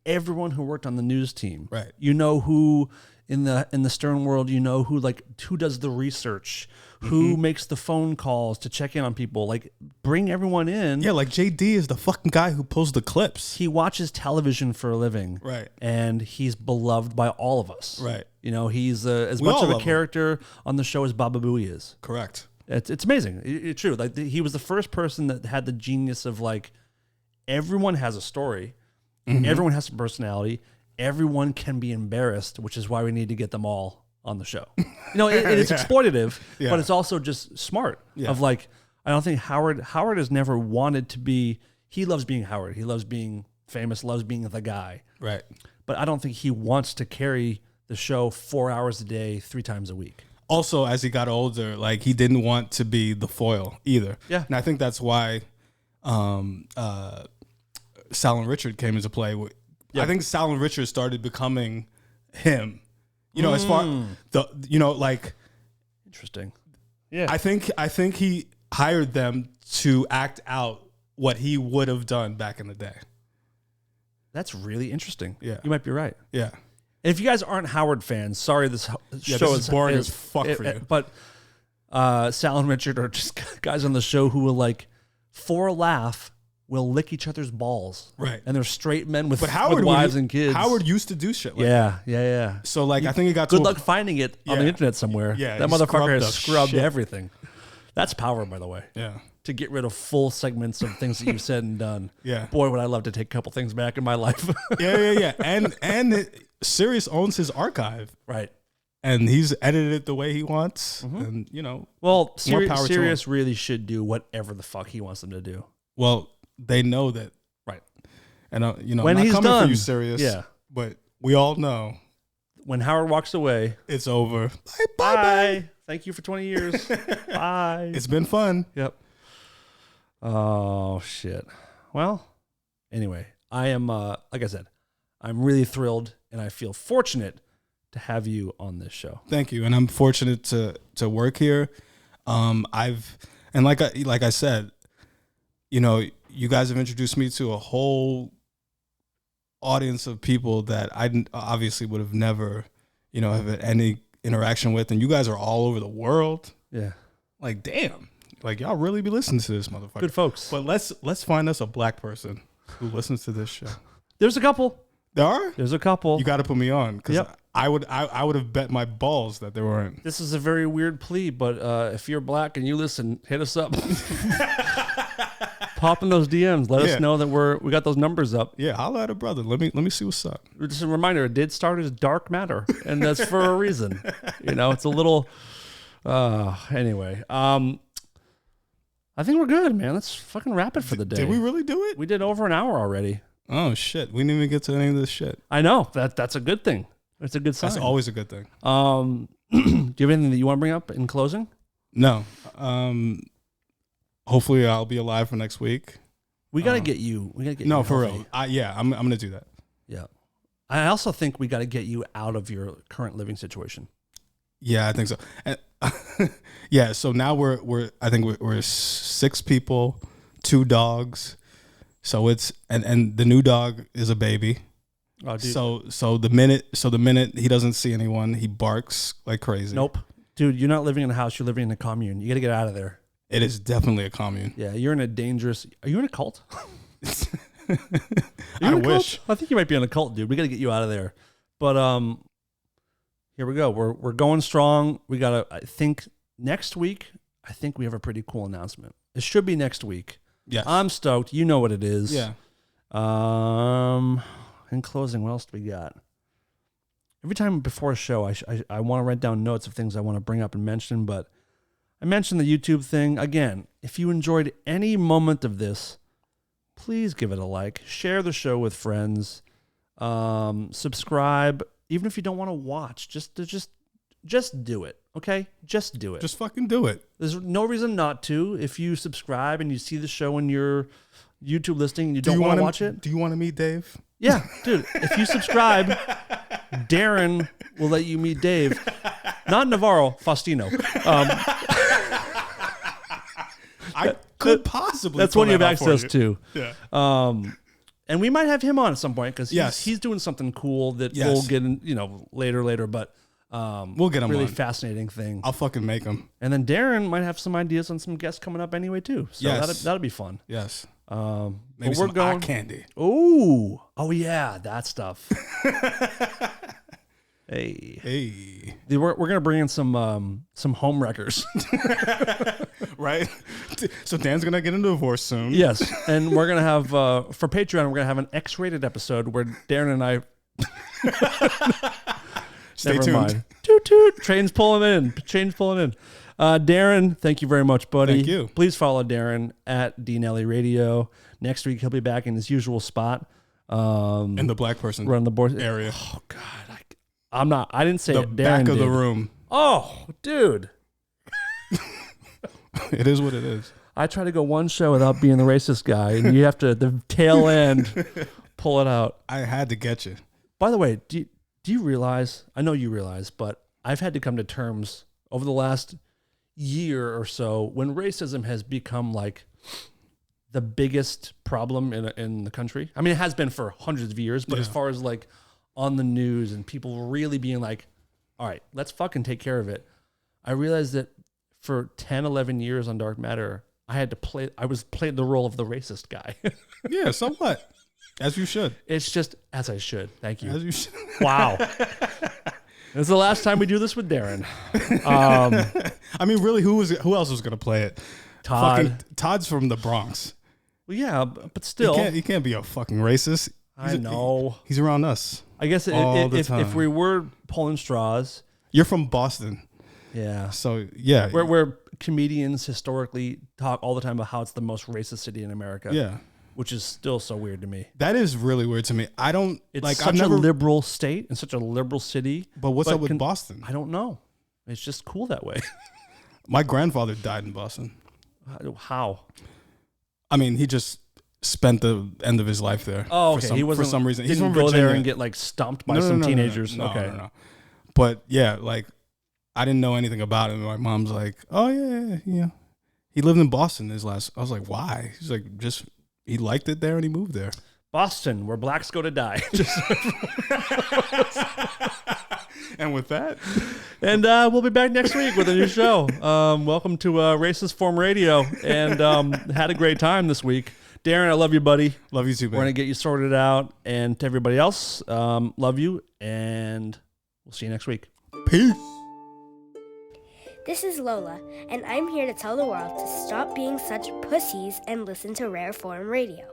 everyone who worked on the news team. Right. Who in the Stern world, who does the research, who makes the phone calls to check in on people. Like, bring everyone in. Yeah, like JD is the fucking guy who pulls the clips. He watches television for a living. Right. And he's beloved by all of us. Right. You know, he's as We much all of a love him. character on the show as Baba Booey is. Correct. It's amazing. It's true. Like, he was the first person that had the genius of, like, everyone has a story. Everyone has a personality. Everyone can be embarrassed, which is why we need to get them all on the show. You know, it is exploitative, but it's also just smart. Of like, I don't think Howard has never wanted to be. He loves being Howard. He loves being famous. Loves being the guy. Right. But I don't think he wants to carry the show 4 hours a day, 3 times a week. Also, as he got older, like he didn't want to be the foil either. Yeah. And I think that's why Sal and Richard came into play. I think Sal and Richard started becoming him. You know, as far like Interesting. Yeah. I think he hired them to act out what he would have done back in the day. That's really interesting. Yeah. You might be right. Yeah. If you guys aren't Howard fans, sorry, this show this is boring as fuck for you. But Sal and Richard are just guys on the show who will, like, for a laugh, will lick each other's balls. Right. And they're straight men with, But Howard, with wives and kids. Howard used to do shit like that. Yeah. So like I think he got to Good luck finding it on the internet somewhere. Yeah, that he motherfucker has scrubbed the scrubbed shit. everything. That's power, by the way. Yeah. To get rid of full segments of things that you've said and done. Yeah. Boy, would I love to take a couple things back in my life. Yeah. And Sirius owns his archive. Right. And he's edited it the way he wants. And, you know. Well, More power to Sirius really should do whatever the fuck he wants them to do. Well, they know that. Right. And, you know, When I'm not he's coming done, for you, Sirius. yeah. But we all know When Howard walks away, it's over. bye. Thank you for 20 years. Bye. It's been fun. Yep. Oh, shit. Well, anyway, I am, like I said, I'm really thrilled and I feel fortunate to have you on this show. Thank you. And I'm fortunate to work here. Like I said, you know, you guys have introduced me to a whole audience of people that I obviously would have never, you know, have had any interaction with. And you guys are all over the world. Yeah. Like, damn. Like, y'all really be listening to this motherfucker. Good folks. But let's find us a black person who listens to this show. There's a couple. There are? There's a couple. You got to put me on because Yep. I would have bet my balls that there weren't. This is a very weird plea, but if you're black and you listen, hit us up. Pop in those DMs. Let Yeah. us know that we got those numbers up. Yeah, holla at a brother. Let me see what's up. Just a reminder, it did start as dark matter, and that's for a reason. You know, it's a little. Anyway, I think we're good, man. Let's fucking wrap it for the day. Did we really do it? We did over an hour already. Oh shit, we didn't even get to any of this shit. I know that's a good thing. It's a good sign. That's always a good thing. Do you have anything that you want to bring up in closing? No. Hopefully I'll be alive for next week. We got to get you. We got to get No, you for healthy. real. Yeah, I'm gonna do that. Yeah. I also think we got to get you out of your current living situation. Yeah, I think so. And, yeah, so now we're 6 people, 2 dogs. So it's and the new dog is a baby. Oh, dude. So the minute he doesn't see anyone, he barks like crazy. Nope. Dude, you're not living in a house. You're living in a commune. You got to get out of there. It is definitely a commune. Yeah, you're in a dangerous. Are you in a cult? I wish. I think you might be in a cult, dude. We got to get you out of there. But here we go. We're going strong. We got to. I think next week. I think we have a pretty cool announcement. It should be next week. Yes. I'm stoked. You know what it is. Yeah. In closing, what else do we got? Every time before a show, I want to write down notes of things I want to bring up and mention, but I mentioned the YouTube thing. Again, if you enjoyed any moment of this, please give it a like. Share the show with friends. Subscribe. Even if you don't want to watch, just do it, okay? Just do it. Just fucking do it. There's no reason not to. If you subscribe and you see the show in your YouTube listing and you don't want to watch it. Do you want to meet Dave? Yeah, dude. If you subscribe, Darren will let you meet Dave. Not Navarro, Faustino. I could possibly. That's pull one you have that out for access to. Yeah. And we might have him on at some point because Yes. he's doing something cool that Yes. we'll get in, later. But We'll get him really on. fascinating thing. I'll fucking make him. And then Darren might have some ideas on some guests coming up anyway too. So Yes. that'll be fun. Yes. But Maybe we're some going. eye candy. Oh yeah, that stuff. Hey. We're gonna bring in some home wreckers. Right? So Dan's going to get a divorce soon. Yes, and we're gonna have for Patreon. We're gonna have an X-rated episode where Darren and I. Stay Never tuned. mind. Toot toot. Train's pulling in. Darren, thank you very much, buddy. Thank you. Please follow Darren at DNelly Radio. Next week he'll be back in his usual spot. In the black person Run the board area. Oh God, I'm not. I didn't say The it. back Darren of the did. room. Oh, dude. It is what it is. I try to go one show without being the racist guy, and you have to the tail end pull it out. I had to get you. By the way, do you realize? I know you realize, but I've had to come to terms over the last year or so when racism has become like the biggest problem in the country. I mean, it has been for hundreds of years, but as far as like on the news and people really being like, all right, let's fucking take care of it. I realized that for 10, 11 years on Dark Matter, I was playing the role of the racist guy. Yeah, somewhat. As you should. It's just as I should. Thank you. As you should. Wow. This is the last time we do this with Darren. I mean, really, who else was going to play it? Todd. Todd's from the Bronx. Well, yeah, but still. He can't be a fucking racist. I know. He's around us. I guess all the if time. we were pulling straws. You're from Boston. Yeah. So, yeah. Where comedians historically talk all the time about how it's the most racist city in America. Yeah. Which is still so weird to me. That is really weird to me. I don't It's like. such I've never. a liberal state and such a liberal city. But what's up with Boston? I don't know. It's just cool that way. My grandfather died in Boston. How? I mean, he just spent the end of his life there. Oh, okay. He wasn't for some reason. He's didn't from go Virginia. there and get like stomped by some teenagers. Okay. No. But yeah, like I didn't know anything about him. My mom's like, "Oh yeah. He lived in Boston his last." I was like, "Why?" He's like, "Just he liked it there and he moved there." Boston, where blacks go to die. And with that, And we'll be back next week with a new show. Welcome to Racist Form Radio. And had a great time this week. Darren, I love you, buddy. love you too, man. We're going to get you sorted out. And to everybody else, love you. And we'll see you next week. Peace. This is Lola, and I'm here to tell the world to stop being such pussies and listen to Rare Form Radio.